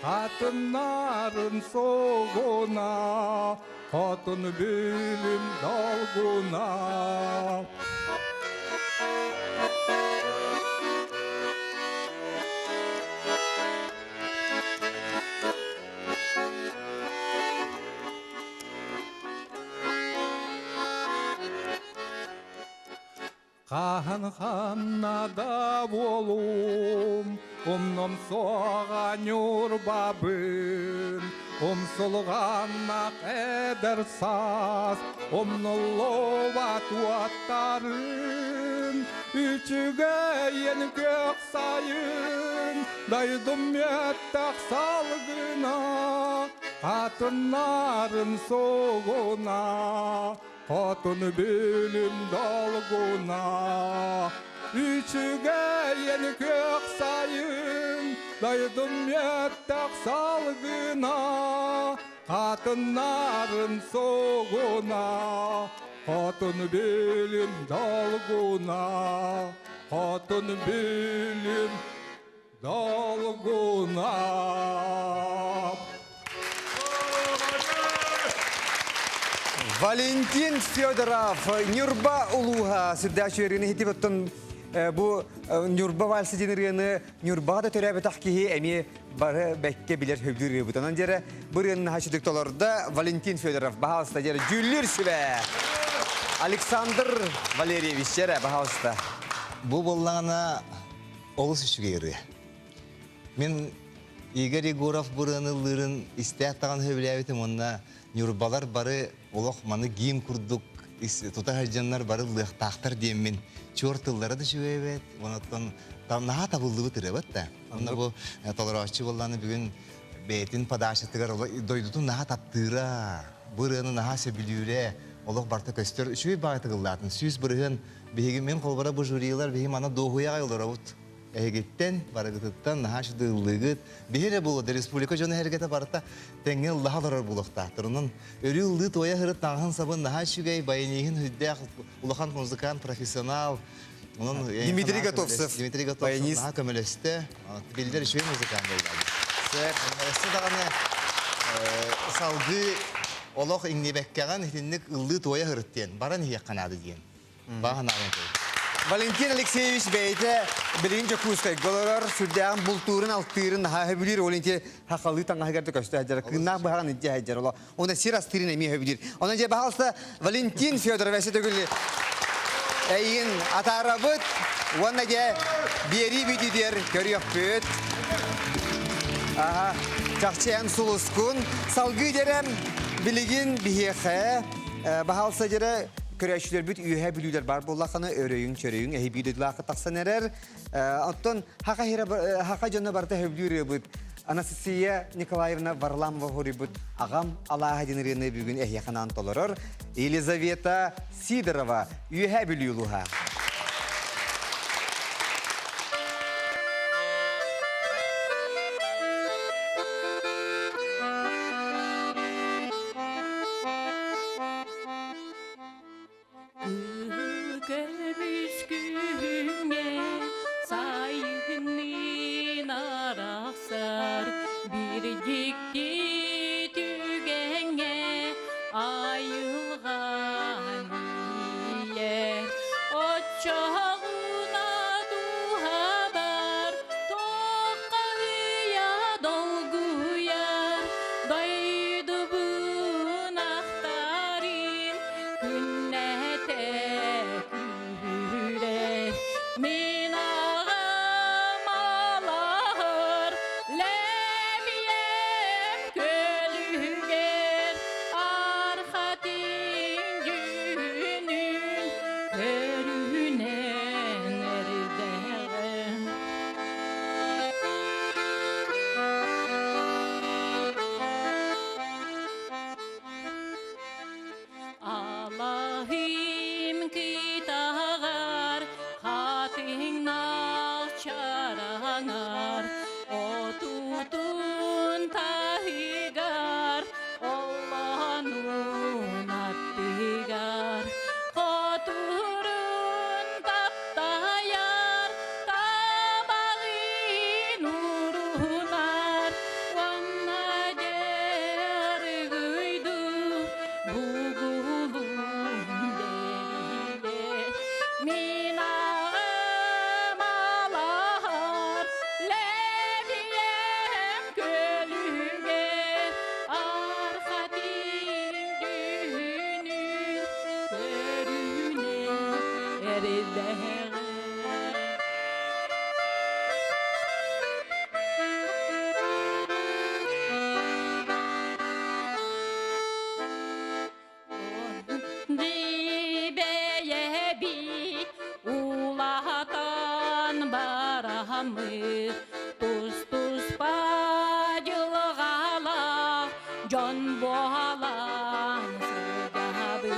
Katınların soğuna, Hatun bölüm dalguna. Қанханада болум, омном соған юрбабын, омсылғанна қедір саз, омнылова туаттарын, үчіге ен көк сайын, дайдым еттақ салғына, қатынарын соғына. Hatun bölüm dalguna, üçüge yeni kök sayın, daydım yettak salgına, katınların soğuna. Hatun bölüm dalguna, hatun bölüm dalguna. Валентин Федоров, Нюрба Улуха, сүрдәші өріні хетіп bu Nurba valsi denirgeni Nurba da törebe tahkihi emi barı bekke bilir hübdürü butonan jere bu rıyanın haşıdık dolarda Valentin Fedorov bahasta jere Jüllür Şive Aleksandr Valerievich jere bahasta. Bu bollağına olus üçüge yeri. Men Igor Egorov buranılırın isteyattan höbüleyebitim onunla Nurbalar barı olaq manı giyim kurduk tuta harcanlar barı lığtaqtar diyem men çortıllara da şübeyet onattan tam naha tabıldı bu tire da. Onda bu tolerançı bollanı bugün beytin padaşatıgar doydutun naha taptıra buranı naha sebilüre olaq barta köstör şübey bağıtı gıllatın süz bırığın bihigin men kolbara bu jüriyalar bihim ana doğuya ayollar avut. Egetten baragıttan naha şıdığılığıt bihire bu da Respublika jonu hergete barata tengel lahalar bulaqtahtır. Onun örü ıldı toya hırıt tağın sabın naha şügey bayanihin hüddəq ulaqan muzikan profesyonal. Onun Dimitri Gatovsev. Dimitri Gatovsev naha kömöleste. Bildir şügey muzikan boldu. Esse dağını salgı olaq innebekkəgan hitinlik ıldı toya hırıt diyen. Baran hiye kanadı diyen. Bağın ağın koydu. Valentin Alexeyevich beyte birinci kuskay golorar sürdüğün bulturun altırın ha hebilir Valentin hakalı tanga hagerde köşte hacer kına bahan iddia hacer ola ona siras tirin emi hebilir ona je bahalsa Valentin Fyodorovich tegülli eyin atarabıt ona je beri bididir görüyor büt aha çakçayan suluskun salgı derem biligin bihehe bahalsa jere Köreşler büt üye bilüler bar bollaqana öreyün çöreyün ehibididlağı taqsan erer. Ondan haka jonna barda hevlüre büt. Anastasiya Nikolaevna Varlamova horibut agam Allah'a dinirene bugün ehyaxanan toloror. Elizaveta Sidorova üye bilüluha. Bugulun deriye min ağım alar leviyem gölüge arhatin düğünün körüne erdeğe. Dibeye bir ulatan baramı tuz tuz bacılgala can boğalan sıgabı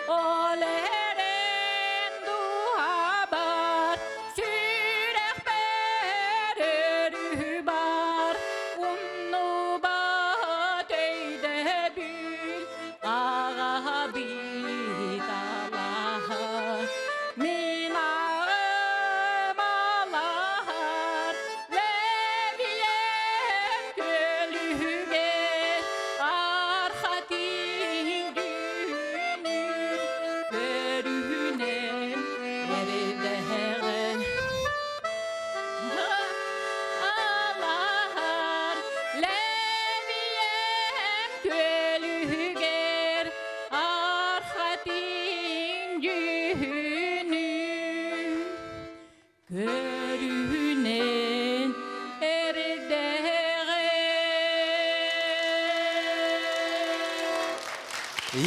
oleren duhabar sürek berörü bar unnu bat öyde bül ağa bir dalaha min ağım alar leviyem gölüge arhatin düğünün körüne erdeğen alar leviyem gölüger arhatin düğünün körünen erdeğen.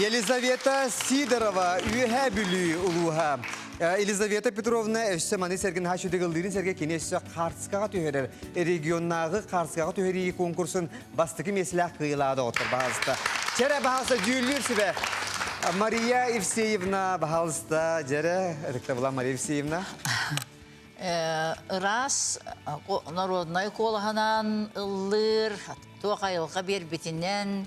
Елизавета Сидорова, үйе бүлі ұлуға. Елизавета Петровна өссеманы сәрген хашуды ғылдырын сәрге кене өссі қарсықаға түйерер. Регионнағы қарсықаға түйері конкурсын бастықы месілі қиылады отыр бағалысты. Чәрі бағалысты жүйілер сібе. Мария Евсеевна бағалысты. Жәрі, әрікті бұла Мария Евсеевна. Раз народной колғанан ыллыр, туақайылға бер бетінен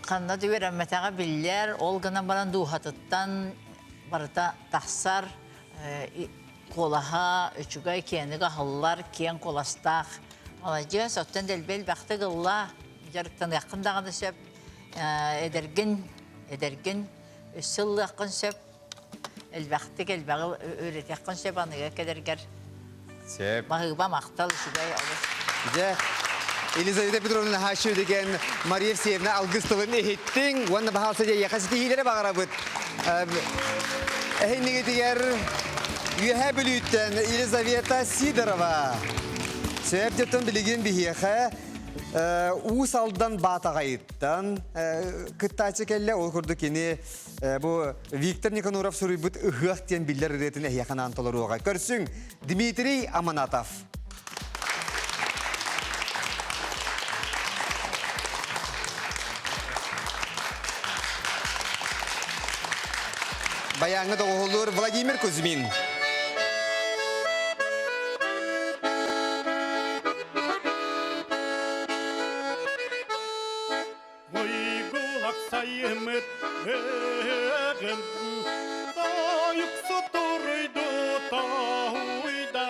қанна дүверәмметаға биллер, ол гына баран дуғатыттан барыта тақсар қолаға үчігай кенігі ғыллар кен қоластақ. Молодец, оттан дәлбел бақты ғылла, жарықтан яқындағаны сөп, эдерген, үсілі яқын сөп, әлбәқтік әлбәғыл өрет яқын сөп анығы кәдергер. Сөп. Бағыға мақтал үчігай алыр. Елизавета Петровна хашу деген Мария Евсеевна алгыстылын ехеттің, оны бағалса же яқасыты хилері бағара бұд. Әйнеге дегер үйе бүліттен Елизавета Сидорова. Сөптеттен білеген бігеқі уыс алдан батағайыттан күттачы кәлі ол күрді кені бұл Виктор Никоноров сұрый бұд ұғықтен білдер ретін әйеқанан толыр оға. Көрсің Дмитрий Аманатов. Баяңы доғылыр Владимир Кузьмин. Ойгулақ сайымыт өгін Тайықсы тұрыйды тауыда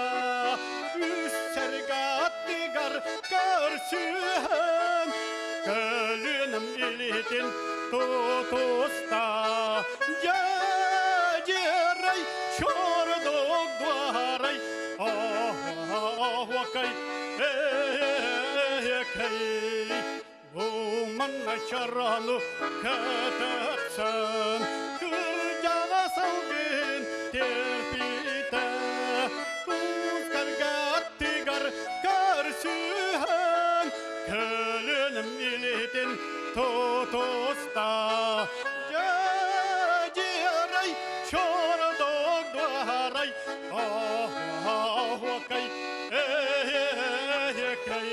Үссерге аттығар көрсін Көлінім елетін тұтыста Жадерай чордық дуарай Ахуакай экай Уманна чарану кәтәпсін Күржаға салғын терпиті Күзгәрге аттығар көрсін Көлінім елетін тұтыста Жадерай чордық дуарай Ахуакай экай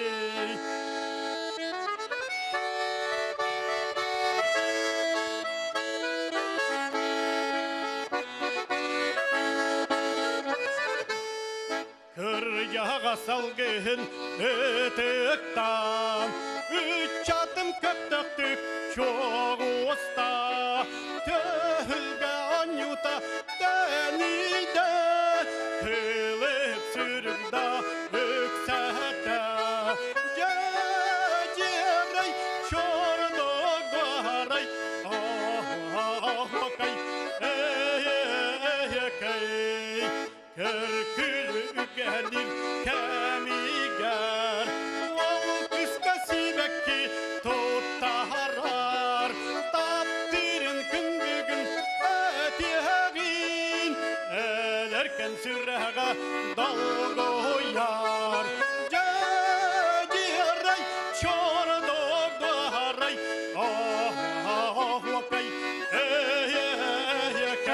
Kıryağa salgın ötükten Üç adım köptöktük çok usta Tölge anyuta denide Kılıp sürükda yüksete Geceray çorduk Кен сүрәгә далгояр Җәдирәй чордогдарай Ахлакай эйекәй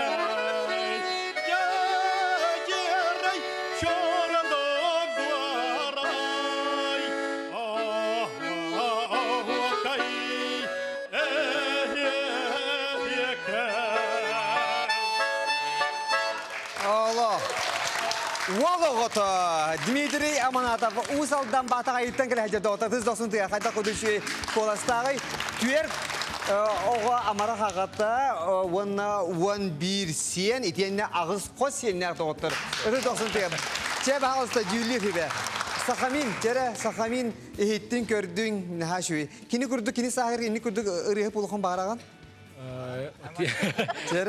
Җәдирәй чордогдарай Ахлакай эйекәй Allah. Вологото Дмитрий Аманатов усалдан батага иттен келе хәҗәдә отыз досын тыя хәтта кудучы коластагы түер ого амара хагата вон бир сен итенне агыз кос сеннәр тоттыр. Отыз досын тыя. Чәбә алста юли хибе. Сахамин, тере Сахамин иттен көрдүң хашуи. Кини күрдү, кини сахир, кини күрдү ырыгы булган бараган.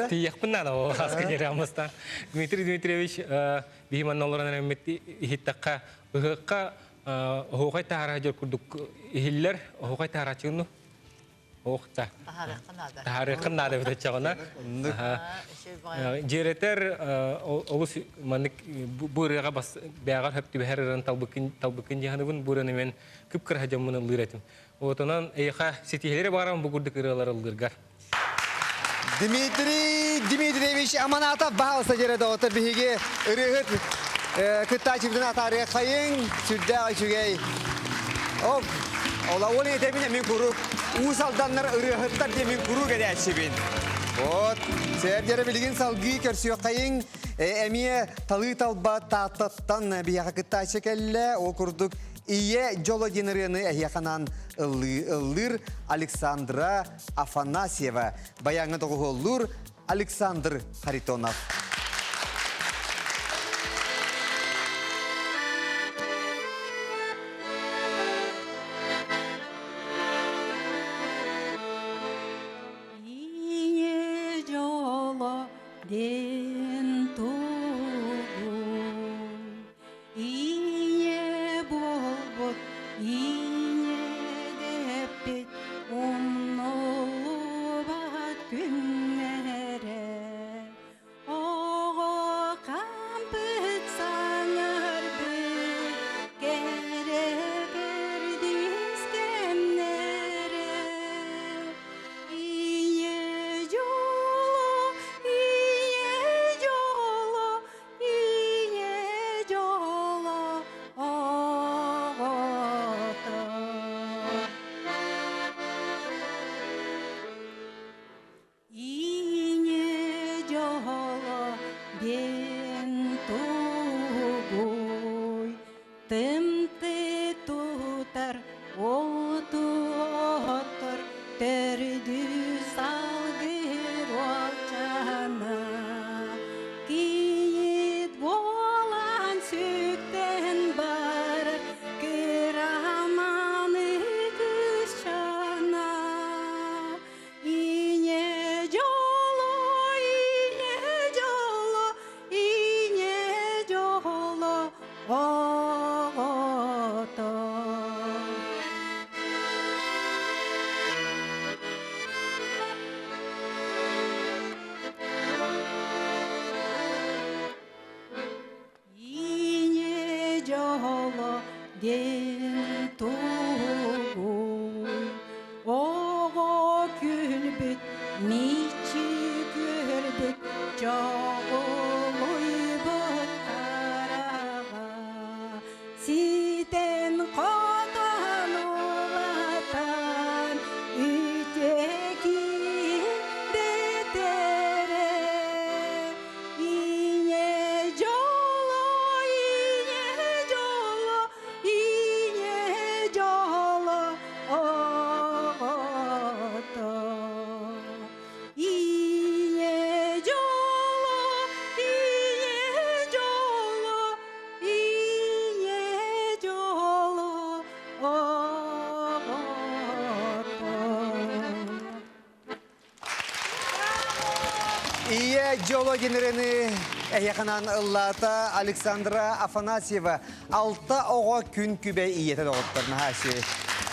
Тияқпын ана ол асқа жері амыстан. Дмитрий Дмитриевич бейман оларынан әмметті ихиттаққа ұғыққа оғай тағара жер күрдік ихиллер оғай тағара чығыну оғықта. Тағарықын нады бітет чағына. Жеретер олыс манық бұрыға бәғар хөпті бәхәрірін талбықын жағынығын бұрыны мен күп кір хажамын ұлғыр әтім. Отынан әйіға сетихелері бағарам бұғырдық ұрылар ұлғырғар. Дмитрий Дмитриевич Аманатов бағалса жереді отыр бігі ұрығыт күтті чүбдің атары қайын сүрді айшугей. Ола олы етемін әмін күру. Усалданлар ұрығыттар демін күру кәді әтшібін. Сәрдері білген салғы көрсіе қайын әмие талы талба таттаттан бияға күтті айшы кәлі ол күрдік. Ие жоло денерені әйяқанан ұллыр Александра Афанасьева. Баяңы тоғылыр Александр Харитонов. Ие жоло ден тугу Ие болбот Ие деппет Умнолуба күннере Ого кампыт саңар бүт Керекер дискемнере Ие жоло оғото Ие жоло бен тугуй Тымты тутар оту отыр Төрдү салгыр олчана Киит болан сүктен бар Кыраманы күшана Ие жоло оғото Ие жоло ден тугуй Ого күлбүт мичи көрбүт Жоғылойбыт карага Ситен қотан улатан Үтекин детере Ие жоло оғото Ие жоло оғото Ие жоло генерені әйяқанан ұллата Александра Афанасьева. Алта оға күн күбе иеті доғыттырны хаши.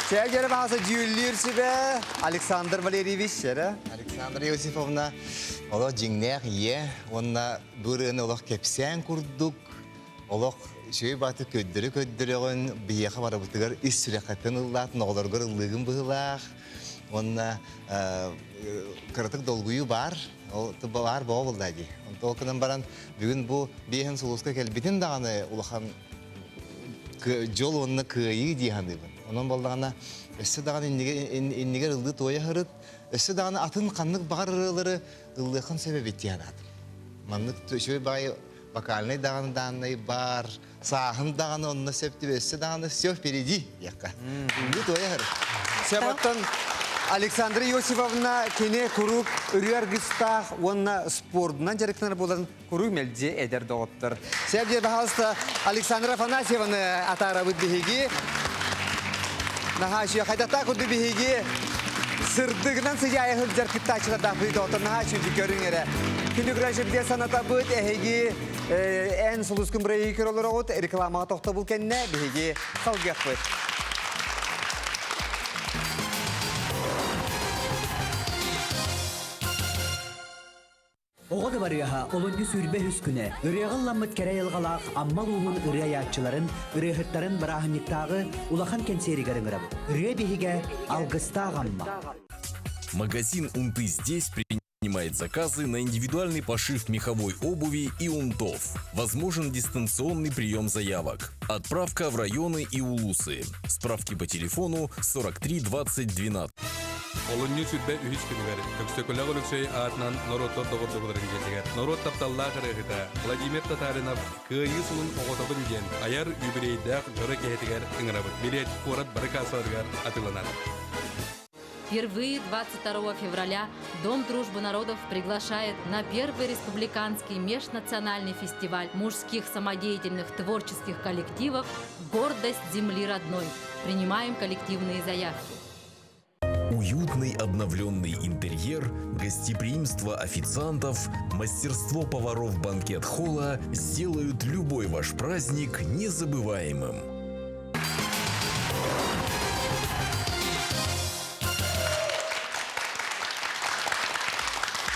Sevgili bazı cüllür be Alexander Valerievich yere. Александра Иосифовна, олох жиңнех ие, онна бұрын олох кепсен курдук, олох шөй баты көддірі-көддіріғын бияқа бара бұтығар ис сүрекаттен ұллатын, оғыларғыр ұллығын бұғылақ, онна кырытық долгуyu бар, бар боғы бұлдади. Толкынан баран бүгін бұл бейхен сұлысқа келбетін дағаны ұлақан жол онына күйі дейхандығын. Onun bolduğuna össe dağın inniger ıldı toya hırıt, össe dağın atın kanlık bağırıları ıldıqın sebebi etiyanadım. Manlık şöyle bağı bakalne dağın dağınay bar, sağın dağın onunla septi ve össe dağın söh peridi yakka. Ildı toya hırıt. Sebattan Alexandra Iosifovna kene kuruk ürüyer gıstağ onunla sporundan jarıklar bolan kuruk melce eder doğuttur. Sevgili bahasta Alexandra Afanasyevna atarabıt bihigi. Nahaşıya kaydatta kudu bihigi sırdığından sıcaya hırcar kıttaçılar da bıydı otur. Nahaşıcı görün yere. Şimdi güreşe bir de sanata bıydı ehigi en suluskun burayı yıkır olur oğut. Reklama tohta bul kendine bihigi salgıyak bıydı. Oğada barıyaha oluncu sürbe hüsküne, ırıyağıllanmıt kere yılgalaq, ammal uğun ırıyayatçıların, ırıyahıtların bırahınlıktağı ulakan kenseri garıngırabı. Irıya bihige algısta gamma. Магазин «Унты здесь» принимает заказы на индивидуальный пошив меховой обуви и унтов. Возможен дистанционный прием заявок. Отправка в районы и улусы. Справки по телефону 43 20 12. Olunyu südbe ühiç günüver. Töksöküle gülüksey atnan Norottor doğurduğuların geçeger. Norot taptalla kırıgıda. Vladimir Tatarinov kıyı sulun oğutabın gen. Ayar yübireydak jörü kehetiger ыңырабыт. Билет корат барыкасаргар атыланар. Впервые 22 февраля Дом дружбы народов приглашает на первый республиканский межнациональный фестиваль мужских самодеятельных творческих коллективов «Гордость земли родной». Принимаем коллективные заявки. Уютный обновленный интерьер, гостеприимство официантов, мастерство поваров банкет-холла сделают любой ваш праздник незабываемым.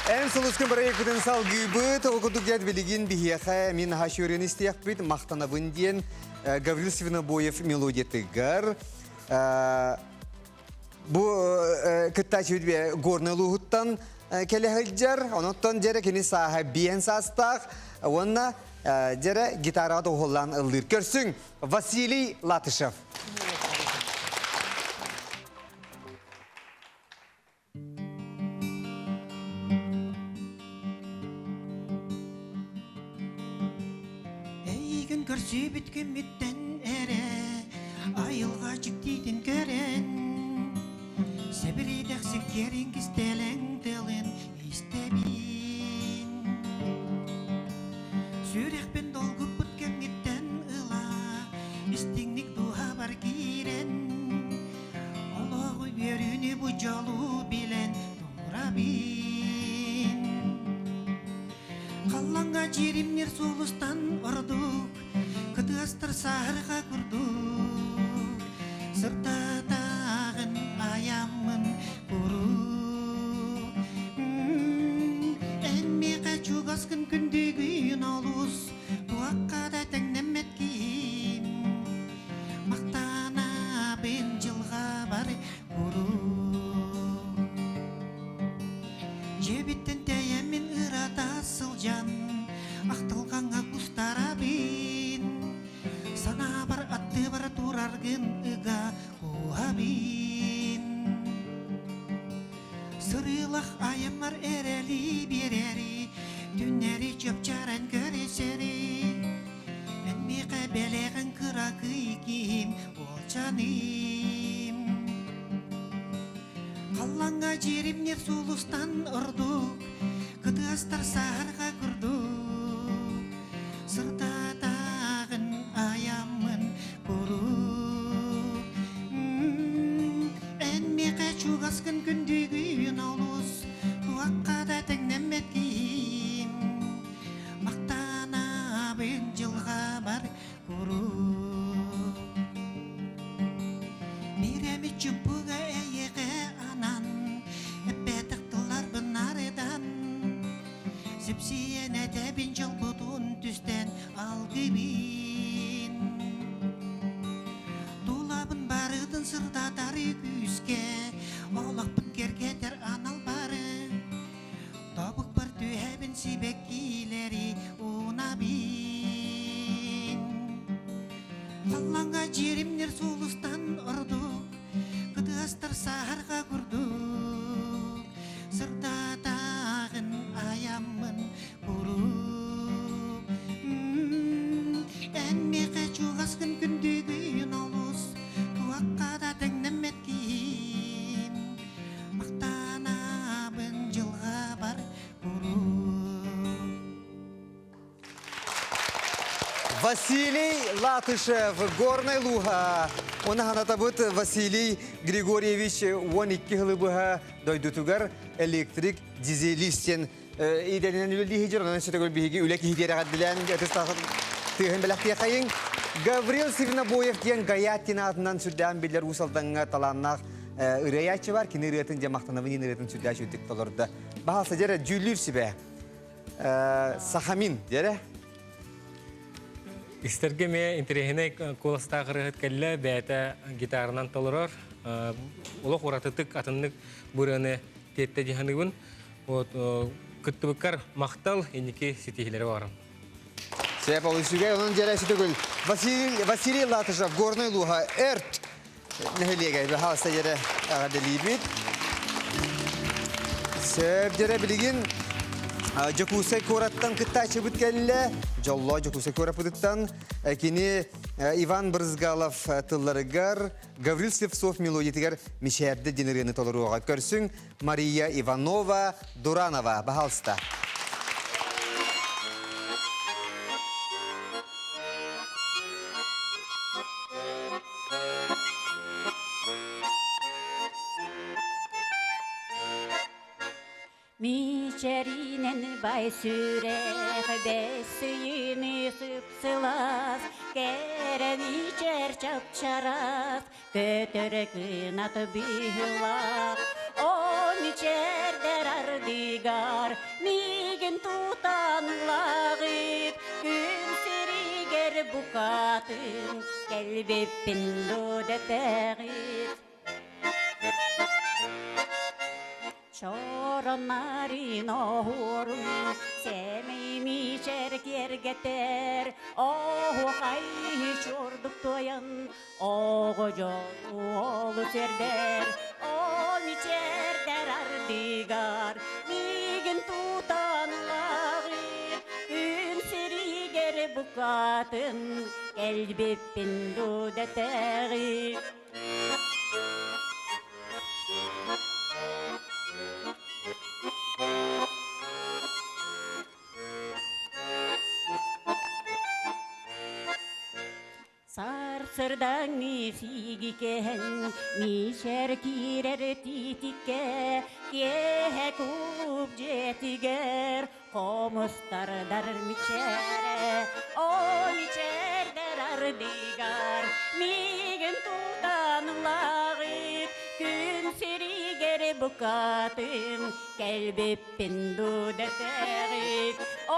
En suluskun burayı kudun salgıbıt, okuduk yad bilgin bihiyaha min haşurin istiyakbıt, maqtanabın diyen Gavril Svinoboyev melodiyetigar. Bu kıttaçı bir gornaluhuttan kelehilcer, onottan jere kini saha biyen sastaq, onna jere gitarada olan ıldır. Körsün Vasiliy Latışev. Gün körsü bitkin mitten ere, ayılga çıktıydım gören. Sebiri deksik yerin giztelen delin istemin. Sürek ben dolgup bitken gitten ıla, istinlik duha var giren. Allah'u yörünü bu calu bilen durabin. Kallanga cirimler solustan orduk, kıdastır sahrga kurduk. Sırta dağın ayamın kuru. Enme kaçuk askın kündügün olus, tuakkada tennemet kim. Maktana ben jılga bar kuru. Jebitten teyemin ırada sılcan, aqtılganga kustarabin. Sana bar attı bar turargın ıga kuhabin. Sırılaq ayamlar ereli bireri, dünleri çöpçaran göreseri. Enmi qebeleğin kırakı ikim olçanim. Kallanga jirimner sulustan orduk, kıdastar saharga kurduk. Sırta dağın ayamın kuruk. Enmi kaçuk askın kündügün olus, tuakkada tennemet kim. Maktana ben jılga bar kuruk. Miremi Süpsiyen etebin çalbutun tüsten algıbin Dolabın barıdın sırdadarı küske Oğlakpın kergeter anal barı Tabuk bir tühebin sibekkileri unabin Tallanga jirimler solustan orduk Kıdastır saharga kurduk Sırdatağın ayamın kuruk Emmeke çuğaskın kündügün olus Kuakkada tennemet kim Maqtanabın jılga бар Василий Латышев, Горная Луга. Оны ханатабыт Василий Григорьевич 12 хылыбыға дойдутугар электрик дизелистен иденен үлі хижер, онан сөтөгөл биһиги үлек хидерагат билен тыгын белактия кайын. Гаврил Сивнабоев ген Гаятин атынан сүрдән билер усалданга таланнақ ырыячы бар, кини ырытын жамақтанабын ен ырытын сүрдәч өттік толырды. Бағалса жері жүлір сібе Сахамин, жері? Истерге ме интерехине коластағырығыт кәлі бәйті гитарынан толырар. Олық оратытык атыннык бұрыны тетті жиханығын. Күттібіккар мақтал енеке сетихилері барым. Сәп олы сүгей, оның жәрәсі түгіл. Василий Латышев, Горная Луга, әрт. Нәхілегей, бір халыста жәрі ағадылы бит. Сәп жәрі білген Жакусай кораттан кыттачы бүткәлі. Жолла Жакусай корат бұдыттан. Кені Иван Брызгалов тылларыгар, Гаврил Слепцов мелодиятыгар мешәрді денерені толыруға көрсің. Мария Иванова, Дуранова, бағалыста. Мичеринен бай сүрек бесүйіні сыпсылас, керен ичер чапчарас, көтірігін аты бүйілақ. О, мичердер ардигар, миген тутан лағып, күн сірігер бұқатын, келбеппін дудетәғып. Çoronların oğurun, semimi çergergeter. Oğu kay çorduk toyan, oğu oğlu terder. O miçerder ardigar, migin tutan lağır. Gün siriger bukatın, kelbeppin dudeteği. Sarsırdan sigi-kehen, mişer kirer titike, kehe kup jetiger, komustar dar miçere, o miçer der ardigar, migen tutan lağıt, gün siriger bukatın, kelbeppin dudeteğit, o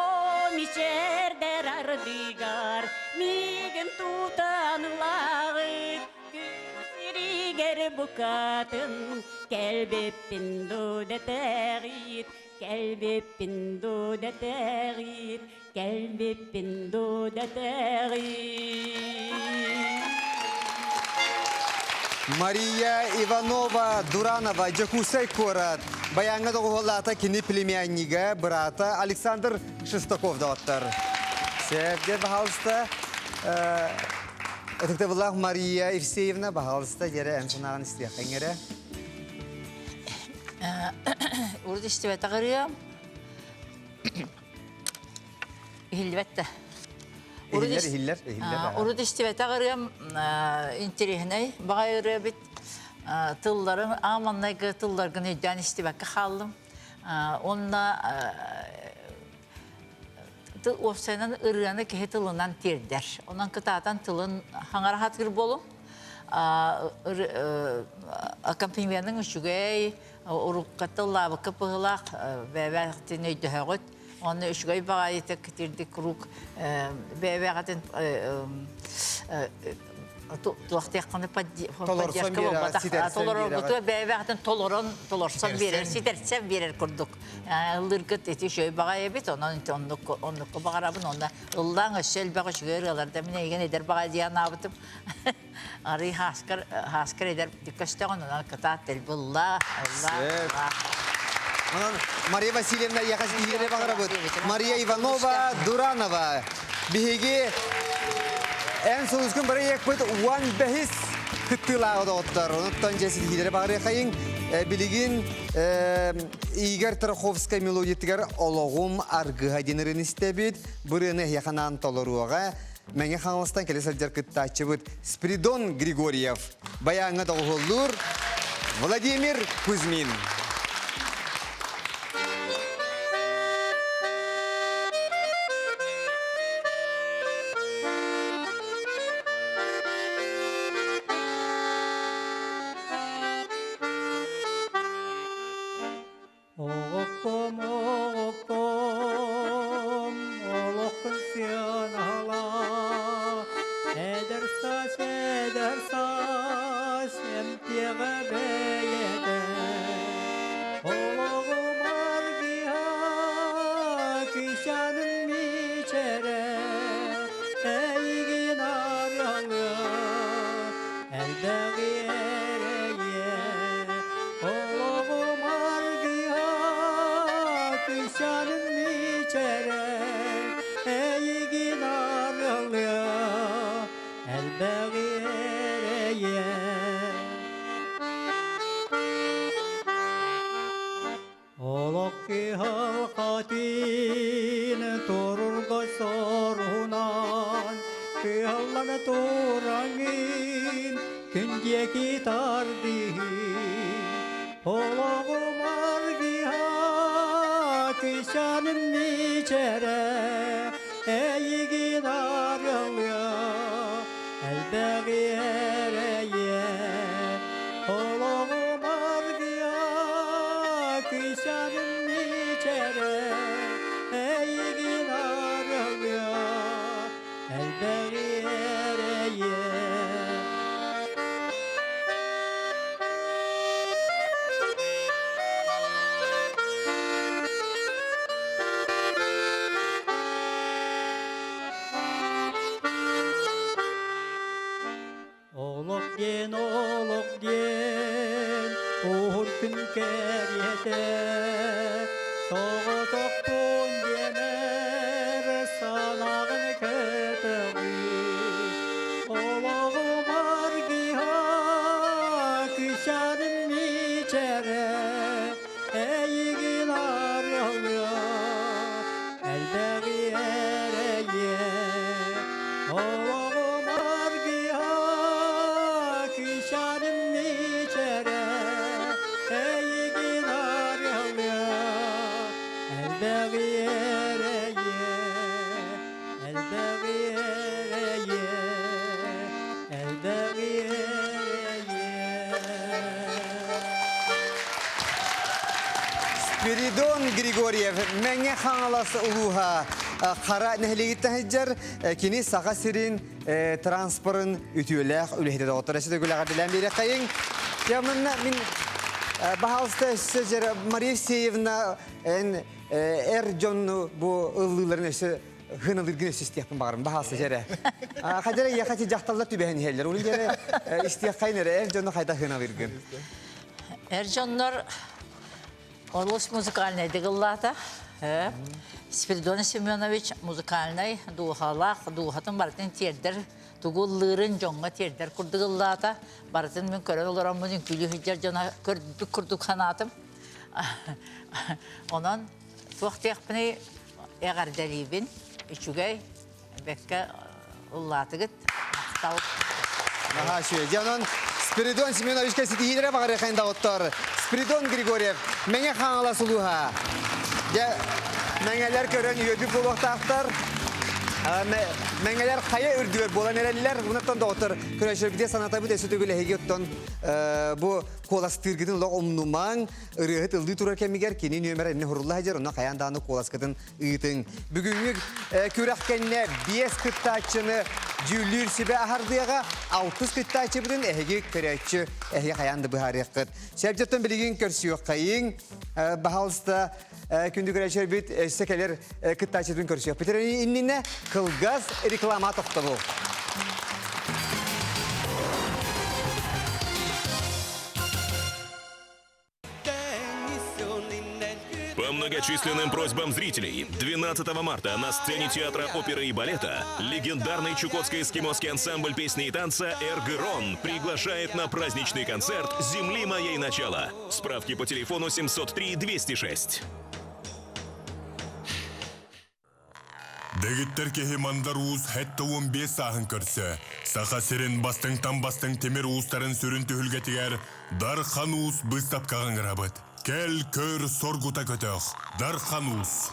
miçer der ardigar, migen tutan lağıt, gün siriger bukatın, kelbeppin dudeteğit, kelbeppin dudeteğit, kelbeppin dudeteğit. Мария Иванова, Дуранова, Жакусай корат. Баянға доғылата кені племяннига, брата Александр Шестаков даваттар. Сәбдер бағалыста. Өтікті бұлақ Мария Евсеевна бағалыста жері әмсінаған істияқын ері. Urdu istivete kırıyorum. İhilbette. İhiller. Urdu istivete kırıyorum. İntirihine. Bağırı bit. Tıllarım. Amanlayı tıllarını öden istivete kaldım. Onunla o senin ırığını ki tılından tirder. Ondan kıtadan tılın hangi rahat bir bolum. Akampiyanın üçüge urukkatılla bakıpıhlak ve vaktini ödüğüt. Onu üçgey bağayıtık getirdik kuruk. Bebeğatın Tuğahtayakını Tolorsan beri, sitersen beri. Bebeğatın tolorsan verir, sitersen verir kurduk. Lırgıt eti şöyle bağaya bit, onluk bağarabın onda. Ildan aşel bağı şüger alarda mine egen eder bağı diyen abıtım. Arı haskar eder dikkaçta ondan katat del billah Allah. Maria Vasilyevna yakas ilgili bağırabıt. Maria Ivanova Duranova. Bihigi en sonuçkun bari yakbıt uan behis kıttılağı da otlar. Onuttan jesi ilgili bağırı kayın. Biligin Igor Tarkovskay melodiyetigar oloğum argıha denirin istebit. Bırını yakanan toloruğa. Мәңе қаңылыстан келесі әлдер күтті бұд Спиридон Григорьев, баяңы доғылыр Владимир Кузьмин. Спиридон Григорьев, мәңе қаңаласы ұлуға қара нәхілегеттен хеджер, кені саға сирин транспорын үтіөләқ үліхеді доғыттыр. Әші дөкіліға білән бері қайын. Ямынна, мен бағалысты сөзер Мария Евсеевна әр жонны бұл ұлыларын өсі ғынылыргін өсі істияқпын бағырым, бағалысы жәрі. Қадері яқати жақталлар түбәйін елдер. Олын жәрі істияқ қайын әрі әр жонны қайда ғынылыргін. Әр жонлар Орлос музыкальный дегыллата. Спиридон Семенович музыкальный дуғалақ, дуғатын бартын тердер, туғыллырын жоңға тердер күрдігыллата. Бартын мен көрі оларам мұның күлі хүджер жона көрдік күрдік қанатым. Онан туақтияқпыны әғардәлейбін, үшігей бәкке ұллатығыт. Ага, шөй. Жанон Спиридон Семеновичка сетихидері бағары қайында оттар. Спиридон Григорьев, мәңе қаңала сұлуға. Мәңелер көрін өйді болуқтақтар. Mengeler kaya ürdüver bolan ereller. Bundan doktor Küreşerbide sanata bu desi tügüle hegiyottan bu kolaskırgıdın ula omnuman ırıhıt ıldı turarken miger kini nümer enne hurullah hacer ona kayandağını kolaskıdın ıйтın. Bugünlük kürekkenine biyes kıttaçını cüllür sibe ahardıyaga 60 kıttaçı budun ehegi kürekçi ehegi kayandı bu harikıt. Sebcetten bilgin körsüyor kayın. Bahalsta kündü Küreşerbide sekeler kıttaçı budun körsüyor. Peter'in innine kılgaz reklama toktu bu. По многочисленным просьбам зрителей, 12 марта на сцене театра оперы и балета легендарный чукотский эскимосский ансамбль песни и танца «Эргерон» приглашает на праздничный концерт «Земли моей начало». Справки по телефону 703-206. Дегиттер кеһи мандар уус хетті 15 сағын көрсі. Сақа сирен бастың темір уустарын сүрін түхілгетігер Дархан уус бұстапқағын ғырабыт. Кел көр соргута көтөк. Дархан уус.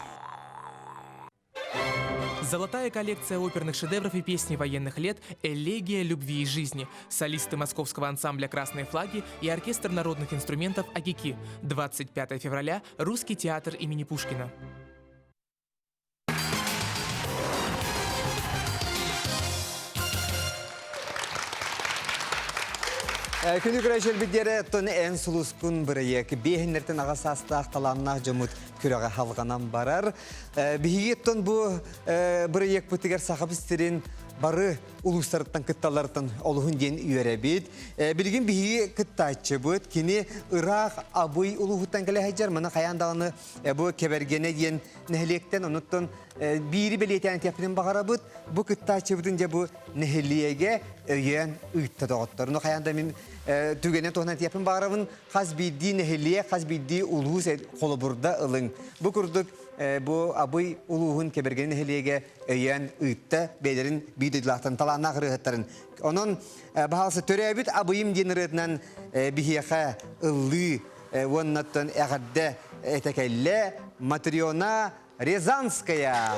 Золотая коллекция оперных шедевров и песни военных лет «Элегия любви и жизни». Солисты московского ансамбля «Красные флаги» и оркестр народных инструментов «Агики». 25 февраля. Русский театр имени Пушкина. Күні күрәшел біддері тоны ән сұлыскун бірейек. Бейхінлерден ағасастақ таланнақ жымыт күріға халғанан барар. Бейгеттон бұл бірейек бұтығар сақабыстерін бары улустарыттан кытталарыттан олуғын ден үйеребет. Білген бейгі кыттачы бұд. Кені Ирақ абый улуғыттан кәлі хайжар. Мұны қаяндағыны бұл кебергене ден нәхілектен ұныттан бири белетен теприн бағара бұд. Бұл кыттачы бұдын де бұл нәхілиеге өйен ұйтты доғыттар. Мұны қаянда мен түгенен тоғынан теприн бағарабын қаз бейді нәхілие, қаз бейді улуғыз қолы бұрда ылың. Бұл күрдік bu abıy uluğun kebergenin heliyege öyen ıйtты beylerin büyüdüdülahtan talanına kırıqıtların. Onun bahalsı törebüt abıyım deniretinden bihiyaka ıllı onnattın eğadde etekelle Matriona Rязанская.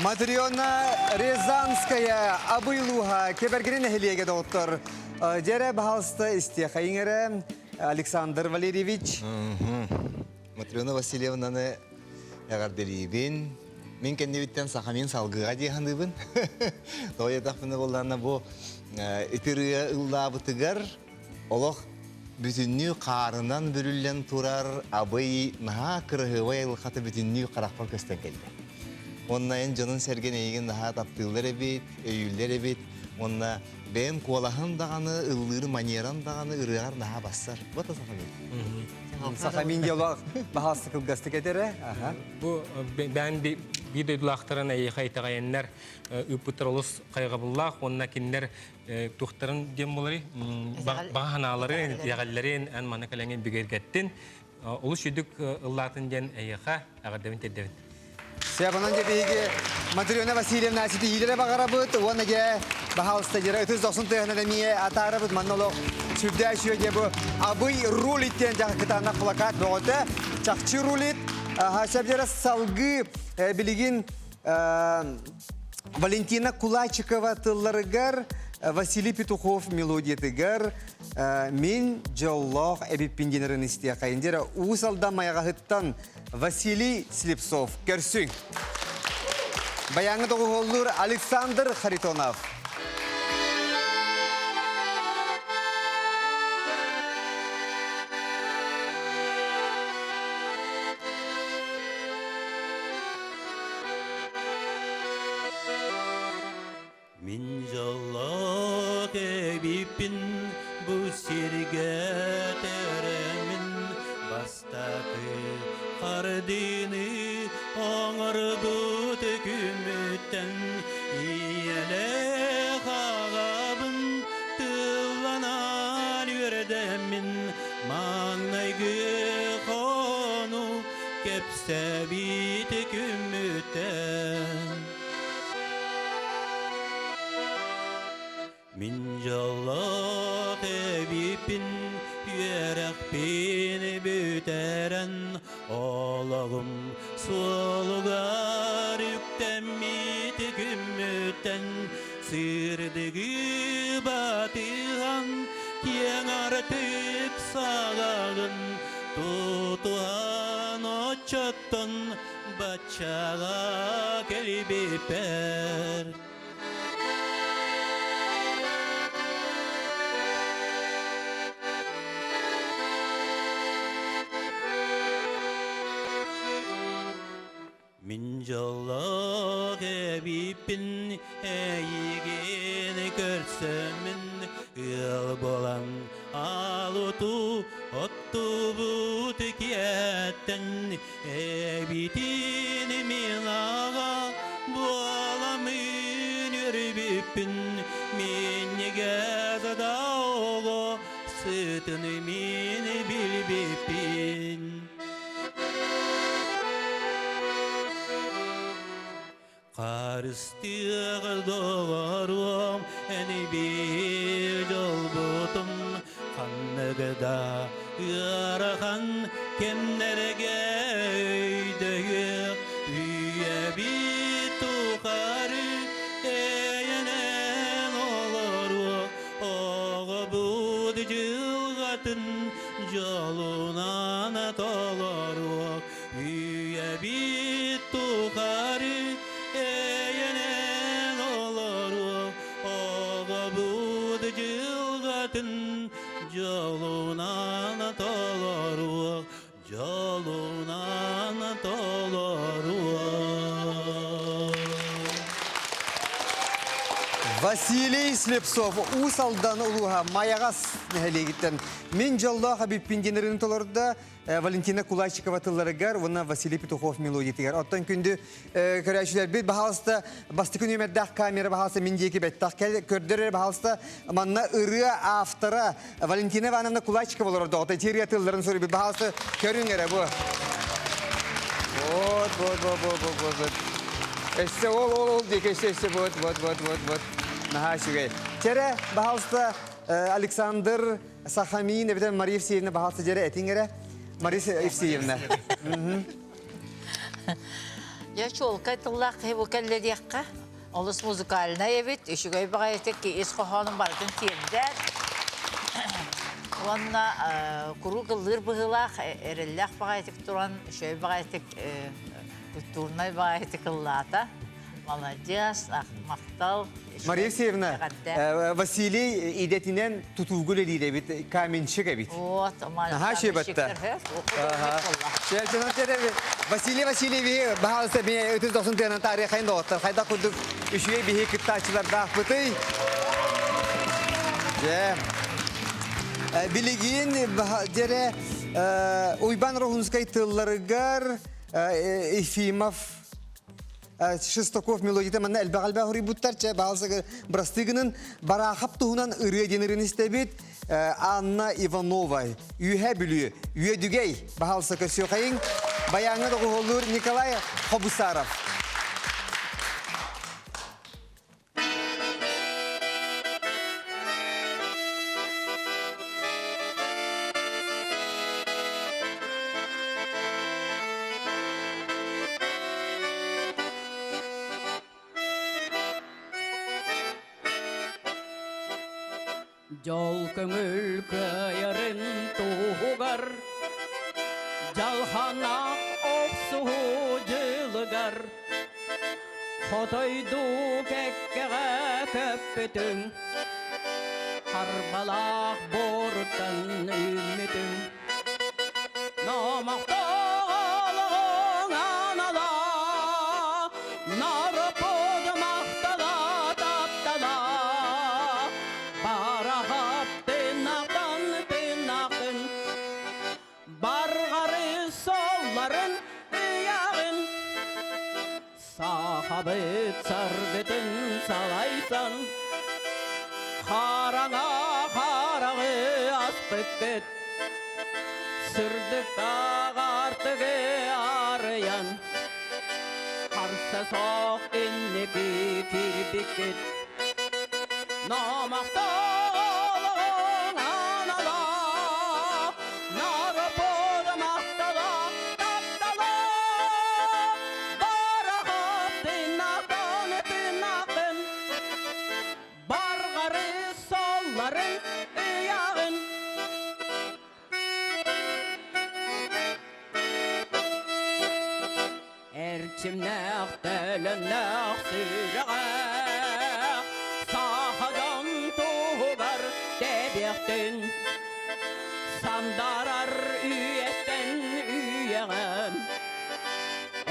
Матриона Рязанская Абылуха Кебергерин Хелеге доктор. Дере бахалста истехайнгере Александр Валерьевич. Матриона Васильевнаны ягардерибин. Мен кеннебиттен сахамин салгыга дегандыбын. Тоятахпыны болларына бу итирия ыллабытыгар олох бүтүннүү карынан бүрүллен турар абый наха кырыгыбай ылхаты бүтүннүү каракпан көстөн келди. Онна ен жонун серген эйген наха таптылар эбит, өйүллер эбит. Онна бен куалахан даганы, ыллыр манеран даганы ырыгар наха бассар. Вот сахамин. Сахамин диалог бахалсы кылгасты кетере. Бу ben bir de dulaktarın ayıqaytağayenler üpütür olus qayğabıllaq, onunla kinler tuxtarın dem bolary, bahanaları, yağalların en mana kalangen bigergettin. Olus yüdük ıllatın den ayıqa, ağırdavın teddevin. Seyabanan cebeygi Matryona Vasilyevna asiti hilere bagarabıt, ona ge bahalsta jere 390 tığına demiye atarabıt mannolog sübdəşiyor ge bu abıy rulitten jağı kıtana plakat boğutu, çakçı rulit, haşab jere salgı bilgin Valentina Kulachikova tıllarıgar, Vasily Petukhov melodiyetigar, min jolloq ebipindinerin istiyaqayın jere usalda mayağa hıttan Vasily Slipsov, Kersün. Bayanı doğu olur Alexander Kharitonov. Min jolloq ebipin bu sirge teremin bastaqı Qardini oңырбы төкүмөттен иеле қағабын тыланар өрдемін маңнайгы қону кепсәби төкүмөттен Min jolloq ebipin yürekpini büteren Oğlağım solugar yüktemmit gümmütten Sırdıgı batıhan kien artık sağağın Tutuhan oçottun baçağa kelibiper Min jolloq ebipin eygeni körsömün Yıl bolan alutu ottu bu tükiyetten Ebitini min ağa bolamın ürbipin Min gezada oğu sütünü min bilbipin Karıstığı doğarum eni bir dolbutum Kanlıgıda yarahan kenlerge öydüğü Üye bir tukarı eğenen olur Oğu bud cılgatın jolunan dolur Üye bir tukarı eğenen olur Oğa bud cılgatın jolunan dolur Jolunan dolur Vasily Slipsov usaldan uluha mayağas nehelegitten min jolloq ebipindinerin tolorda Valentina Kulachikova tıllarıgar, ona Vasily Petukhov melodiyetigar. Ottan kündü körəşüler bir bahalsta bastı günü meddaq kamera bahalsta mindiyeki bettaq kördürür bahalsta manna ırıya aftara Valentina Ivanovna Kulachikova olurdu. Ota teriya tılların soru bir bahalsta körüngere bu. Bot. Esse ol dik esse bot. Naha şüge. Tere bahalsta Alexander Sakhamin evden Maria Evseyevna bahalsta jere etingere. Marisa Evseyevna. Я чолкай тыллақ хебу кәлледеққа. Олыс музыкальная бит, үшігай бағайтық ки исқоханым бардың тиемдер. Онна куру кыллыр бұғылақ, әрелләқ бағайтық тұран, үшігай бағайтық культурнай бағайтық кыллата. Молодец, мақтал. Мария Евсеевна, Василий идетинен тутугул элиде бит, каменщик бит. Вот, Василий Васильевич, бағалысы мен 30-90 тенен тарихайын доғыттыр. Қайда күрдік үшіге бейі күттачыларда бұты. Білігін дере Уйбан Рохунскай тылларыгар Ефимов Шестаков мелодита манна әлбәғалбә хори бұттарча бағалсығы брастығының барақап тұғынан үрі денерін істебет Анна Иванова үйе білі, үйе дүгей бағалсығы сөйқайын баяңы доғы олыр Николай Хобусаров. Жол көңіл көйірін туғығар, жалхана оқсу жылығар. Хотойду кәккеға көппетің, қарбалақ борыттан үмметің. Намақталың анала, нарыпыды мақтала таптала. Барағап тынақтын, барғары солларын ұяғын. Сақабыт сарғытын салайсан, қараңа қарағы аспыққыт. Сүрдік ағартығы арыян, қарсы соқ іннекі кірбіккіт. Намақталың анала, нарыпыды мақтала таптала. Барағап тынақтын, барғары солларын ұяғын. Әрчімнәқ тәліннәқ сүріғақ, сахадан туғар дәбектін, сандарар үйеттен үйеғім,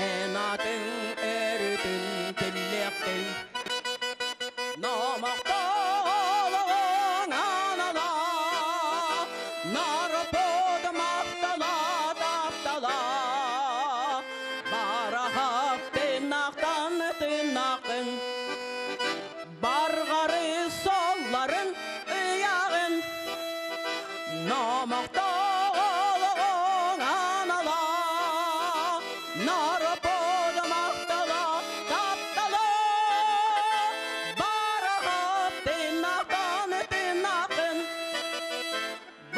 әнатын әрітін тілектін. Намақталың анала, нарыпыды мақтала таптала. Барағап тынақтын, барғары солларын ұяғын. Намақталың анала, нарыпыды мақтала таптала. Барағап тынақтын,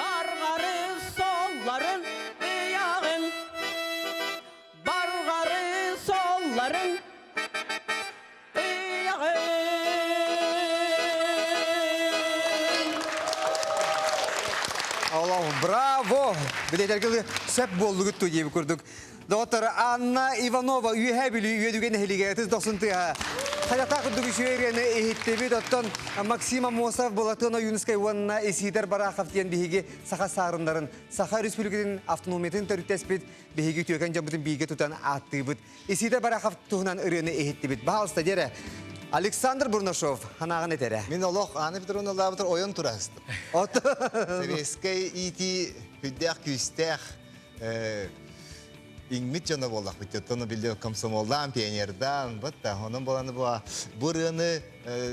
барғары солларын ұяғын. Барғары солларын Allah'ım bravo. Bileylergili söp bollu güttü diye kurduk. Doktor Anna Ivanova üye bili üye dügen heligatiz dosuntuya. Hayata kurduküşüyerine ehittebi dotton Maksima Mosaf Bolatona Yunus Kayvanna esider barakaf diyen bihigi saha sarınların Saha Respublika'nın avtonomiyetin terütespit bihigi tüyeken jambutin bihigi tutan attibit. Esider barakaf tuğunan ürüne ehittibit. Bahalsta dere. Александр Бурнашов, ханағын етере. Мен олық аны бітірін олар бітір ойын тұрастым. Совескай ити хүддәқ күйістәқ иңмит жаны болақ бітті. Тоны білді комсомолдан, пионердан, бұтта. Оның боланы бұл рыны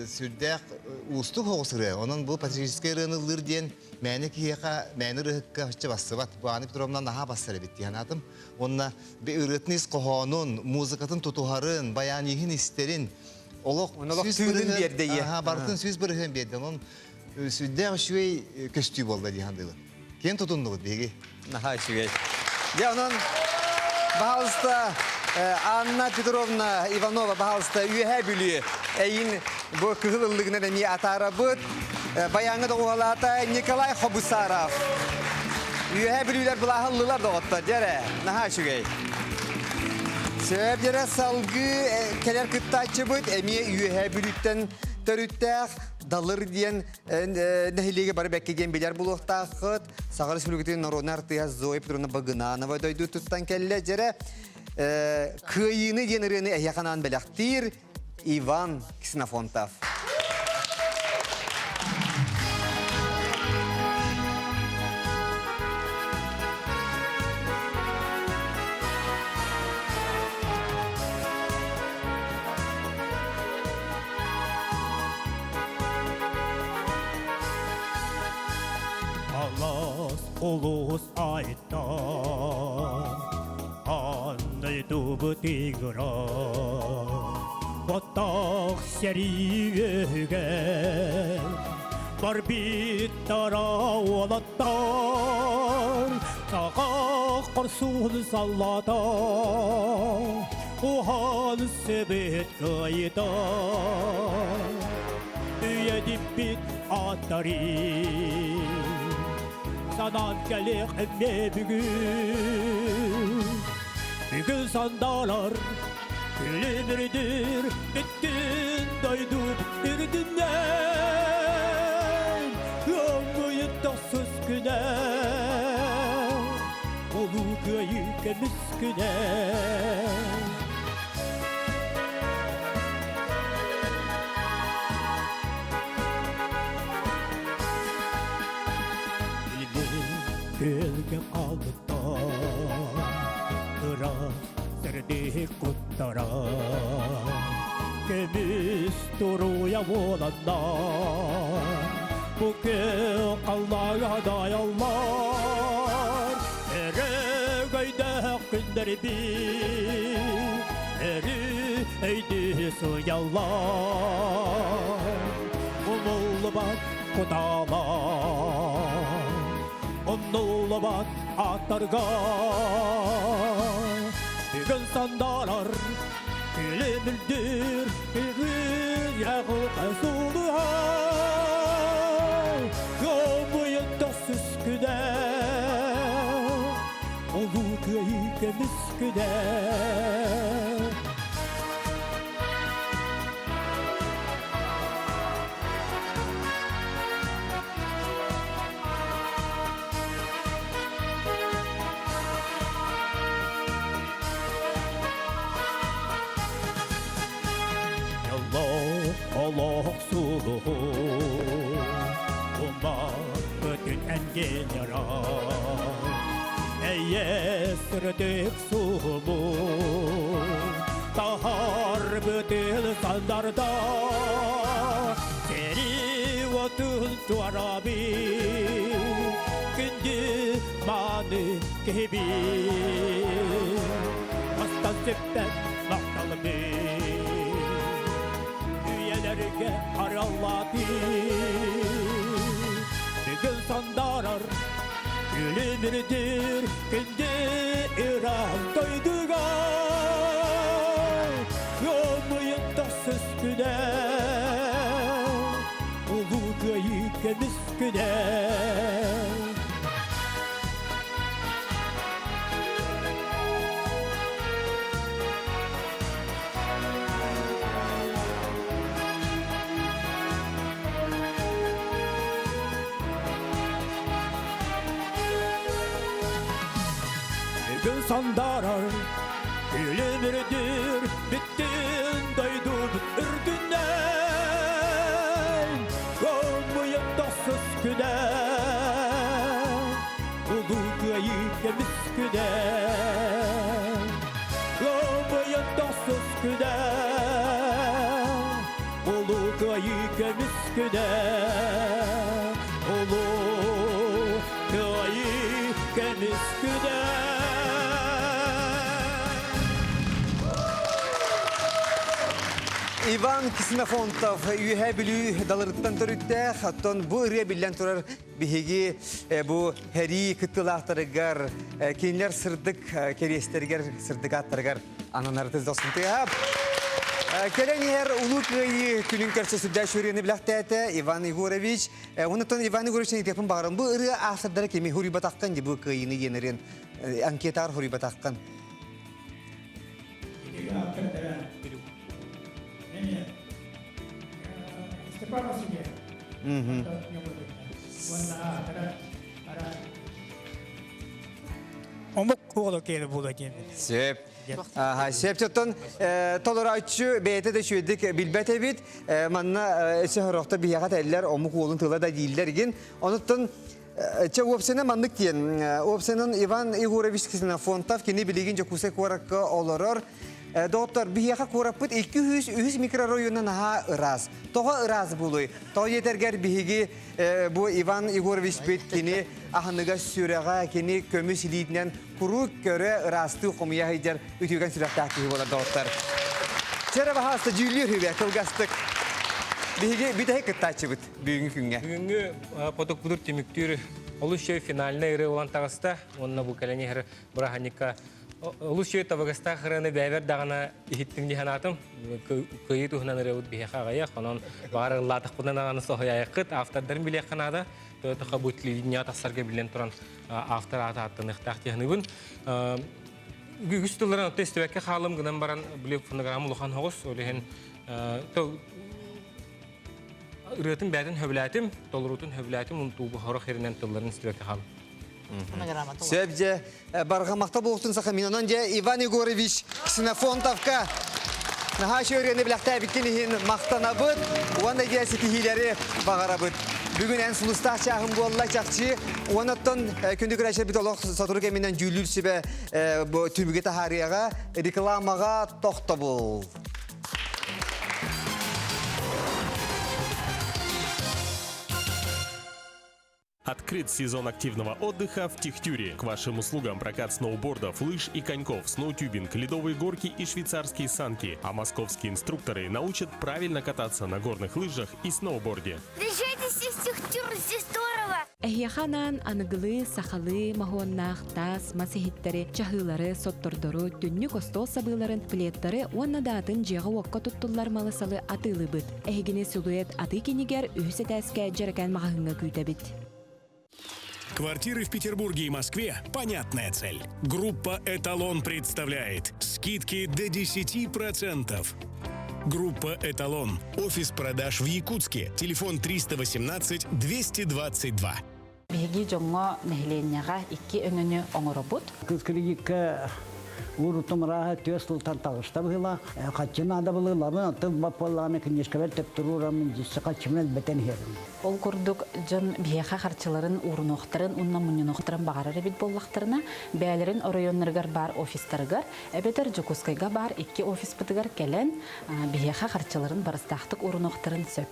сүрдәқ ұстық оғысыры. Оның бұл патриотическай рыны лырден мәні кейеқа, мәні рыхыққа үшчі басы бат. Бұл аны бітірімнан наға басыры бітті янатым. Онына бір үретініс қоғанын, музыкатын тұтуғарын, баянихин істерін, Олық түйдің берді е. Бартын сөз бірген берді. Оның сөйдәғ шуей көсті болды дейхандығы. Кен тұтынды бұд беге. Наға шуей. Оның бағалысты Анна Петровна Иванова, пожалуйста, үйе бүлі. Әйін бұл кығылылығына да не атары бұд. Баяңы да оғалата Николай Хобусаров. Үйе бүлілер бұл ағылылар да отта, дәрі. Наға шүгей. Сөйіп дәрі салғы кәлер күттачы бұд. Әме үйе бүліттен төріттәқ. Далыр дейін нәхилеге бары бәккеген белер бұл оқтақыт. Сағар Республикатын Народный артыяз Зоя Петровна Багынанова дойду тұттан кәлі жәрі. Кыйыны деніріні әйяқанан бәліқтір Иван Ксенофонтов. Алас улус айта андай дубы тигра Боттақ сәріге бар бит тара олаттар Сағақ қарсуын саллата Оған себет қайда Үйе диппит аттари Санан кәлек әмне бүгін сандалар Күлімірдір біттін дойдуп үрдіннен Өмгөйі тақсыз күнә Олу көйі кәміз күнә Көлге қалдықтан Тұра сірді құттара Көміз тұруя боландан Бүкі қалмағадай алмар Әрі көйді күндер бір Әрі өйді сұялар Ұмылы бат құдалар Оннулы бат аттарға Бүгін сандалар Күлемілдір Күгіз яғыл қасулыға Көмейін тасыз күнә Олу көйі кеміз күнә Allah suluhu Umar bütün engel yara Eye sürdük sumu Tahar bütün sandarda Seri otun tuarabi Gündü mani gibi Astan septen maktalı bir Üyelerge aralladı Bugün sandarar Gülümürdür Günde İran doyduğa Yoğmayın tatsız güne Ulu köyü kemiz güne Gün sandarar Gülümürdür Bittin doydu ürdünden Gömüyün tatsız güne Ulu köyü kemiz güne Gömüyün tatsız güne Ulu köyü kemiz güne Ulu köyü kemiz güne Иван Ксенофонтов үйе білу далырыттан түрітті, хаттон бұ үре білден тұрар бігеге бұ хәри күттілақтарығар, кейінлер сырдық керестергер, сырдық аттарығар ананарды зосын түйап. Келен ер улут күнін көрсе сүрдә шөрені білақты әті Иван Егорович. Онытын Иван Егоровичен етепін бағырын. Бұ үрі ақсырдары кеме хұры батаққан де бұ күйіні енерен анкетар хұры батаққан. Омық қоғылы келі бұл екен. Сөп. Сөптен толырайчы бәйті де шөйдік білбәт әбет. Манна өсі ғырақта бияғат әлілер омық олын тыла да дейілдер еген. Оныттын опсена маннык тиен. Опсенын Иван Егорович Ксенофонтов кені білеген жокусай қораққа олырыр. Доктор, бияға қораппыт 200 микрорайонын аға ыраз. Тоға ыраз болуй. Тоға етергер бияге бұл Иван Егорович бет кені ағыныға сүреға кені көміс илейтінен құру көрі ырасты қомия хайдар өтеуген сүректі әкігі болады, доктор. Чәрі бағасты жүйлер хүйбе, кылғастық. Бияге бітәй күттачы бұд бүгінгі күнге. Бүгінгі поток бұдыр теміктер олышчы финальна ірі олан тағыста. Онына бұл кәләне әрі бұрағанекка Лучше табагаста храны бәвер дағана ихиттің дихан атым. Көйі тұхынан өрәуд бейхаға аяқ. Онан бағары латық бұдан ағаны соғы аяқыт. Автордарын білек қанады. Тойтыға бұтлидіне атасарға білен тұран автор аты аттын иқтақ техні бұн. Күстілерін өтті істебәкке қалым ғынан баран білек фонограммы лұқан хоғыз. Олеген үретін бәдін хөбіләтім, толырутын хөбіләтім. Ұн туғы хорық ерінен тұлларын істебәкке қалым. Сөбде барғамақта болуқтын сақы минонан же Иван Егорович Ксенофонтовка наға шөрені біліқті әбіттен мақтана бұд, оғанда келесі кейлері бағара бұд. Бүгін ән сұлыстақ чағым болла чақчы, оғанаттан күнді күрәшер біт олық сатыры кәмінен жүліл себе түміге тахарияға, рекламаға тоқта бол. Открыт сезон активного отдыха в Техтюре. К вашим услугам прокат сноубордов, лыж и коньков, сноутюбинг, ледовые горки и швейцарские санки. А московские инструкторы научат правильно кататься на горных лыжах и сноуборде. Приезжайте в Техтюр, здесь здорово! Эхьяханан аныгылы, сахалы, махуаннах, тас, масихиттері, чахылары, соттордору, түнні костол сабыларын, плеттері, уанна датын жеға уаққа туттулар малысалы атылы быт. Эхигіне силуэт аты кенегер үхісе тәске жаракан мағыңа күйті бит. Квартиры в Петербурге и Москве – понятная цель. Группа «Эталон» представляет скидки до 10%. Группа «Эталон». Офис продаж в Якутске. Телефон 318-222. Беги жоңго нехленяга 2 өнөнү оңоробут. Кыскырыгыкка урутумраха төсл тартагышта была. Качына да была лабын тып баполланы книжкалар тептерурамын дисә качымнан бетен херин. Ол курдук жон бияха харчыларын урунохтарын унна муннохтарын багарары бит боллактарына бәлерин районнаргар бар офистаргар эбетер Жокускайга бар 2 офис бытыгар келен бияха харчыларын барыстактык урунохтарын сөп.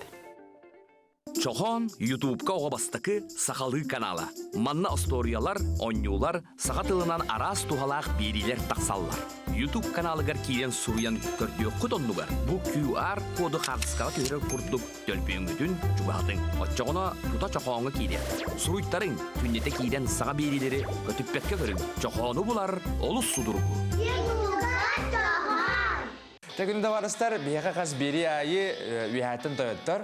Чохон YouTube-ка оғабастықы сақалы каналы. Манна историялар, онюлар, сағатылынан арас тухалақ берилер тақсаллар. YouTube каналыгар кейден суруян көрдіе құтонлугар. Бұл QR коды қағысқала көрі құрдық төлпейінгітін жүбағдың. Отчоғына тута чохоңы кейден. Суруйттарың түннете кейден саға берилері көтіппетке көрін. Чохоны бұлар олыс судырғы. Тәкінді барыстар, бияға қас бері айы үйәттін тойыттар.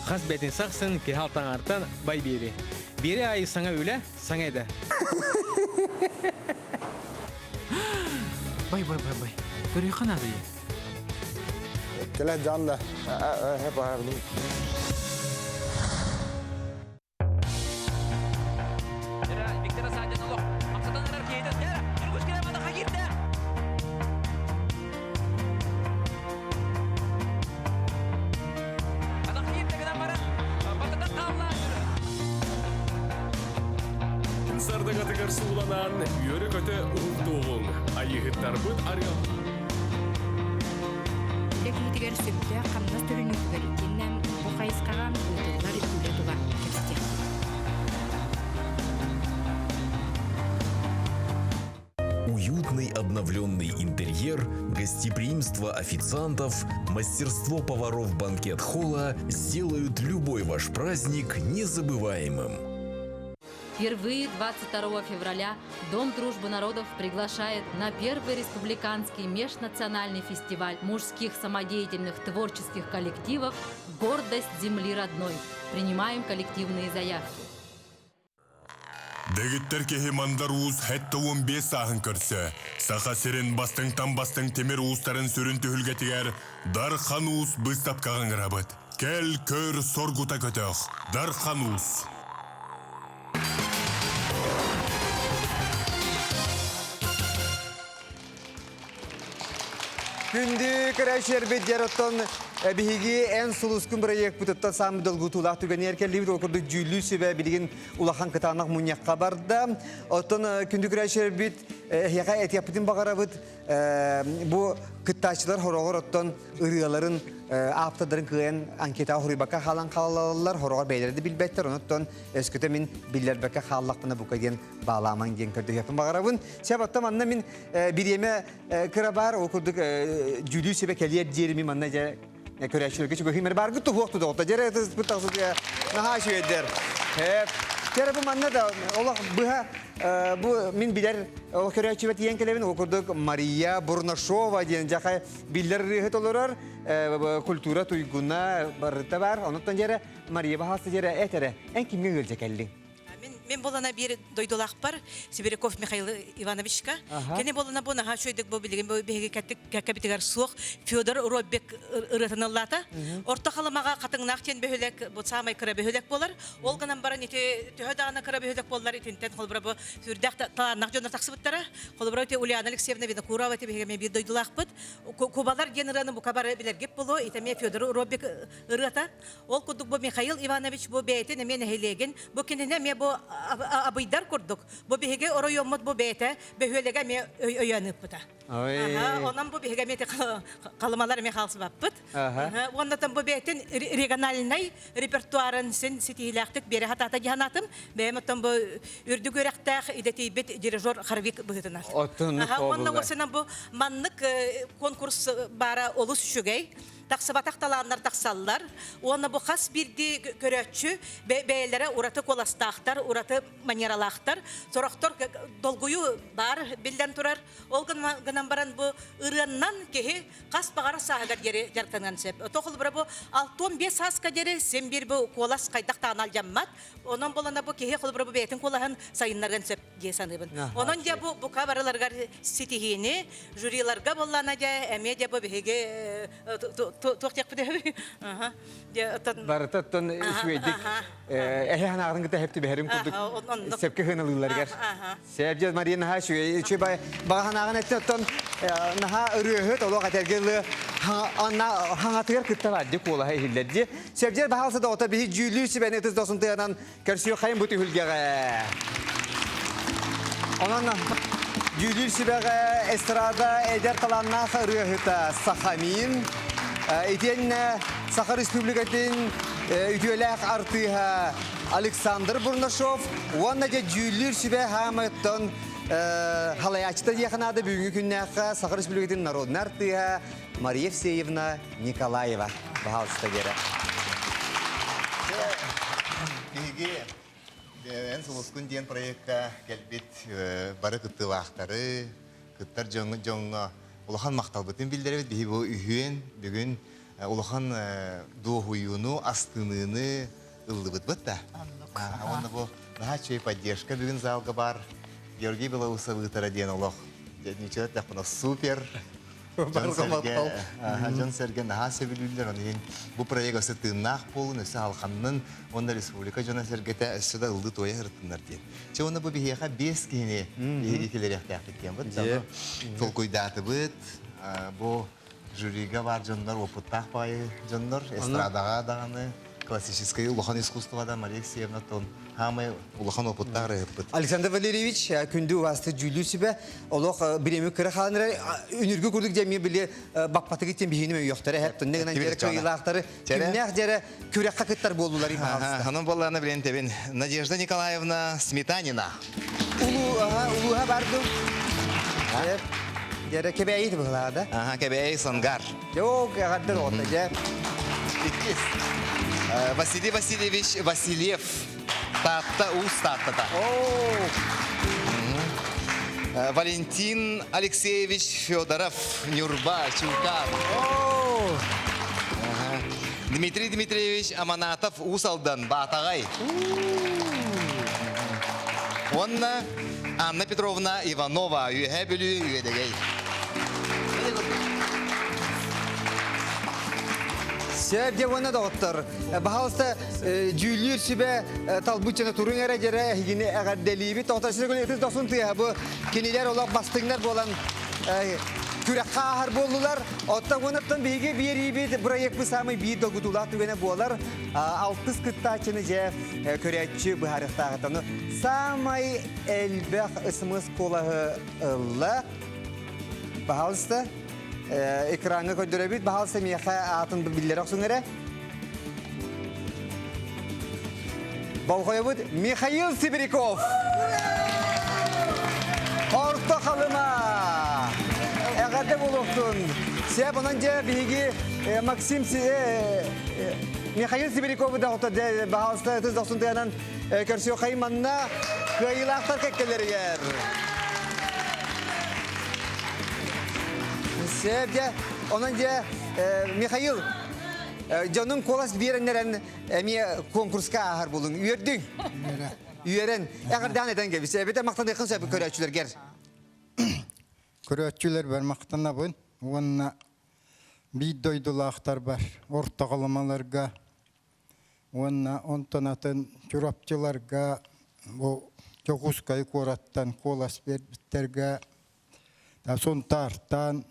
Қас бәтін сақсын, кехалтан артан бай бері. Бері айы саңа өлі, саңа еді. Бай. Көрі қанады е? Келе жанды. Хеп ағабыны. Сардагатыгар сууланан, үйөрі көті ұғдуғын. Айығыттар бұд арыған. Екітігер сөпті қамнас түрін үкігер екеннен бұл қайысқаған ұйтылар үкілі тұға кәсте. Уютный обновленный интерьер, гостеприимство официантов, мастерство поваров банкет-холла сделают любой ваш праздник незабываемым. Впервые 22 февраля Дом дружбы народов приглашает на первый республиканский межнациональный фестиваль мужских самодеятельных творческих коллективов «Гордость земли родной». Принимаем коллективные заявки. Дегиттер кеһи мандар уус хетті 15 сағын көрсі. Саха сирен бастың темір уустарын сүрін түхілгетігер Дархан уус бұстап қағын ғырабыд. Кел көр соргута көтіқ. Дархан уус. Күнді көрәшер беддер оттон биһиги эн сулускун проект бутутта самы долгутулах түгән эркелли бит окурду жүлү себе билген улахан кытанак муньякка барда. Оттон күнді көрәшер бит яга этияптын багарабыт бу кыттачылар хорогор оттон ырыяларын аптадарын кыен анкета хорибака халан калалар хорогор бейлерди билбеттер оттон эскөтө мин биллербекке халлакына бука ген бааламан ген көрдү япын багарабын. Себатта манна мин биреме кырабар окурдук жүлү себе келиер жерими манна же көрәшілерге чүгө химер бар гүтту вуқты доғыта. Жере бұттақсы де наға шүйеддер. Кері бұл манна да, олақ бұға, бұл мен білер көрәшілет ең келевін оқырдық Мария Бурнашова дейін жақай білдер рейхет олырар, культура туйгуна барыта бар. Оныттан жере Мария бағасы жере әтері. Ән кімге өлжек әлдің? Мен болана bir doydulaq бар, Сибиряков Михаил Ивановичка. Кене болана бу наха шойдык бу билген бу беге капитигар суық Федор Роббек ырытыналлата. Орта халамага катыңнак тен бөһөлек бу самай кыра бөһөлек болар. Ол гынан бара нете төһөдагына кыра бөһөлек болар итинтен холбра бу сүрдәк таанак жондар таксыбыттара. Холбра те Ульяна Алексеевна бина Курова те беге мен bir doydулақ бит. Кубалар генераны бу кабары билергеп болу, итеме Федор Роббек ырыта. Ол кудук бу Михаил Иванович бу бейте мен хелеген. Бу кенене ме бу абыйдар курдук. Бу биһиге оройоммот бу бейте бөһөлеге ме өйөнүп бута. Онан бу биһиге ме калымалар ме халсыбаппыт. Оннан бу бейтен региональный репертуарын сен сетилактык бере хатата жанатым. Беметтен бу үрдүгөрөктәх идетибет дирижер Харвик бутынат. Оннан осынан бу маннык конкурс бара олус шүгей. Таксыбатакталаннар таксаллар. Оны бу хас бирди көрөчү бейлере ураты коластактар, ураты манералактар. Сорактор долгую бар билден турар. Ол гынан баран бу ырыннан кеһи хас багара сагар жери жартанган сеп. Тохул бу 6-15 саска жери сен бир бу колас кайдактан алжаммат. Онон болана бу кеһи кул бу бетин колахан сайыннарган сеп десаныбын. Онон же бу кабарларга ситихини жюриларга боллана же эме же бу беге Туқтяқ бүдәбі. Барытаттан шуедік. Әхе ханағын күті әпті бәрім күрдік. Сепке хыналыларғар. Сәбжез Мария наға шуе. Баға ханағын әтті оттан наға үріғыт олуға тәргелі хаңатығар күтті бәдді қола хайлерді. Сәбжез бағалсы да ота бігі жүлі сібәне тұз досын тұядан көрсіе қайын бұты хүлгеға. Онан жүлі сібәға эстрада әдер қаланна үріғыта Сахамин. Итен Саха Республикатын үтелек артыға Александр Бурнашов, онна же жүлір сүбе хамыттан халаячта дияқынады бүгінгі күннәққа Саха Республикатын народын артыға Мария Евсеевна Николаева. Бағалысыта кері. Беге, ән сұлыскүн дейін проектқа кәлбет бары күтті вақтары, күттар жоңға Улахан мақталбытын білдіребет, бейі бұл үйен, бүгін улахан дуғуюну, астыныны ылдыбыт бұт да. Онда бұл наға чөй поддержка бүгін залға бар. Георгий Белоуса бұтара дейін улақ. Нечелет дәқпіна супер. Жон Серген наға сөбілілдер. Бұл проекасы тыңнақ болын, өсі алқанның, онда республика Жона Сергеті өсі да ылды тойы ғырттыңдар дейін. Че онда бұл бейеға 5 кейіне бейеге келер яқтаяқтық кен бұд. Сол көйдаты бұд, бұл жюриға бар жондар, опыттақ бай жондар, эстрадаға дағаны, классическое улахан искусствода Мария Алексеевна тон. Хамай улахан опыттақ райып бұд. Александр Валерьевич, күнді уасты жүлі себе, олық біремі кірі қаланыры, үніргі күрдік жәме біле бақпаты кеттен бейінім өйіқтары, әптін негінен жері көйілақтары, күннәқ жері көрекқа кеттар болулар имағалысты. Ханым болланы білен тебен. Надежда Николаевна Сметанина. Улуға бардым. Jere kebeğiydi bu da. Aha, kebeği sangar. Yok, kadar oldu je. İkiz. Vasiliy Vasilyevich Vasilyev. Tatta Uus tatta. Valentin Alexeyevich Fyodorov. Nurba, Чулкар. Дмитрий Дмитриевич Аманатов Усалдан, Батагай. Онна Анна Петровна Иванова, Юхебелю, Юедегей. Sevde ona doktor. Bahalsa Jülyür sibe talbuçana turun erecere higini egaddelibi tohtasını gületiz dosun tiya bu kiniler olak bastınlar bolan kürek kahar boldular. Otta onattan bigi bir ibi buraya bu samay bir dogudulat güne bolar. Altız kıttaçını je köretçi bu haritatanı samay elbek ısmız kolahı ılla. Bahalsa ekranı koyduruyor. Bahal semiyaha atın bilgileri olsun nere? Balkoya bud Mikhail Sibirikov. Orta kalıma. Eğerde buluştun. Size bununca bilgi Maksim Mikhail Sibirikov'u da ortada bahalsa tız olsun diyen körüsüyor kaymanına kıyılaklar kekkeleri yer. Sevde onunca Mikhail canın kolas verenlerin emiye konkurska ahar bulun. Üyerdin. Üyeren. Eğerden eden gibi. Sevde maktan yakın sebebi köreççüler ger. Köreççüler var maktan bun. Onunla bir doydulaklar var. Orta kalamalarga. Onunla ontanatın çorapçılarga. Bu çokuskayı korattan kolas verbitlerga. Da son tartan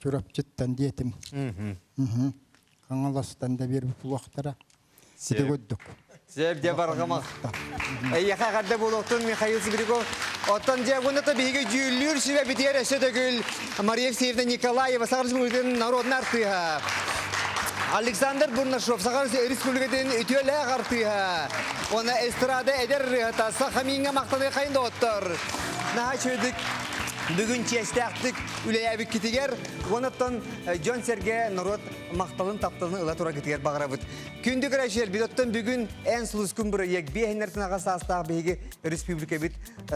çorapçıttan diyetim. Kangalastan da bir pulaktara. Side gördük. Sevde bargamak. Yaka kadar bulutun Mikhail Sibirikov. Otan cevabında da bilgi Jülyür sibe bitiyer eşedegül. Mariyev Sevda Nikolayeva Sakarız Narodna artıya. Alexander Burnashov Sakarız Respublika'nın ütüyle artıya. Ona estrada eder ta Sakhaminga maktadı kayın doktor. Naha çöydük. Bugün çeşitlik üleye bir kitiger. Onattan John Sergey Narod maktalın taptalını ıla tura kitiger bağırabıt. Kündük reşel bidottan bugün en suluskun bir yek bir henlertin ağası hastağ bihigi Respublika bit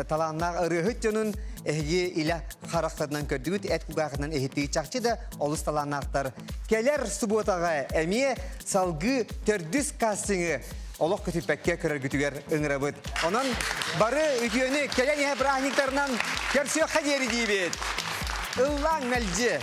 talanlar arıhıt canın ehgi ila karakterden kördüğüt et kugağından ehittiği çakçı da olus talanlartar. Keler subotağa emiye salgı tördüs kastını Allah kötüpekke körer gütüger ıngırabıt. Onun barı ütüyönü kelen ihe brahniklarından kersiyo kaderi diyibit. Illan melci.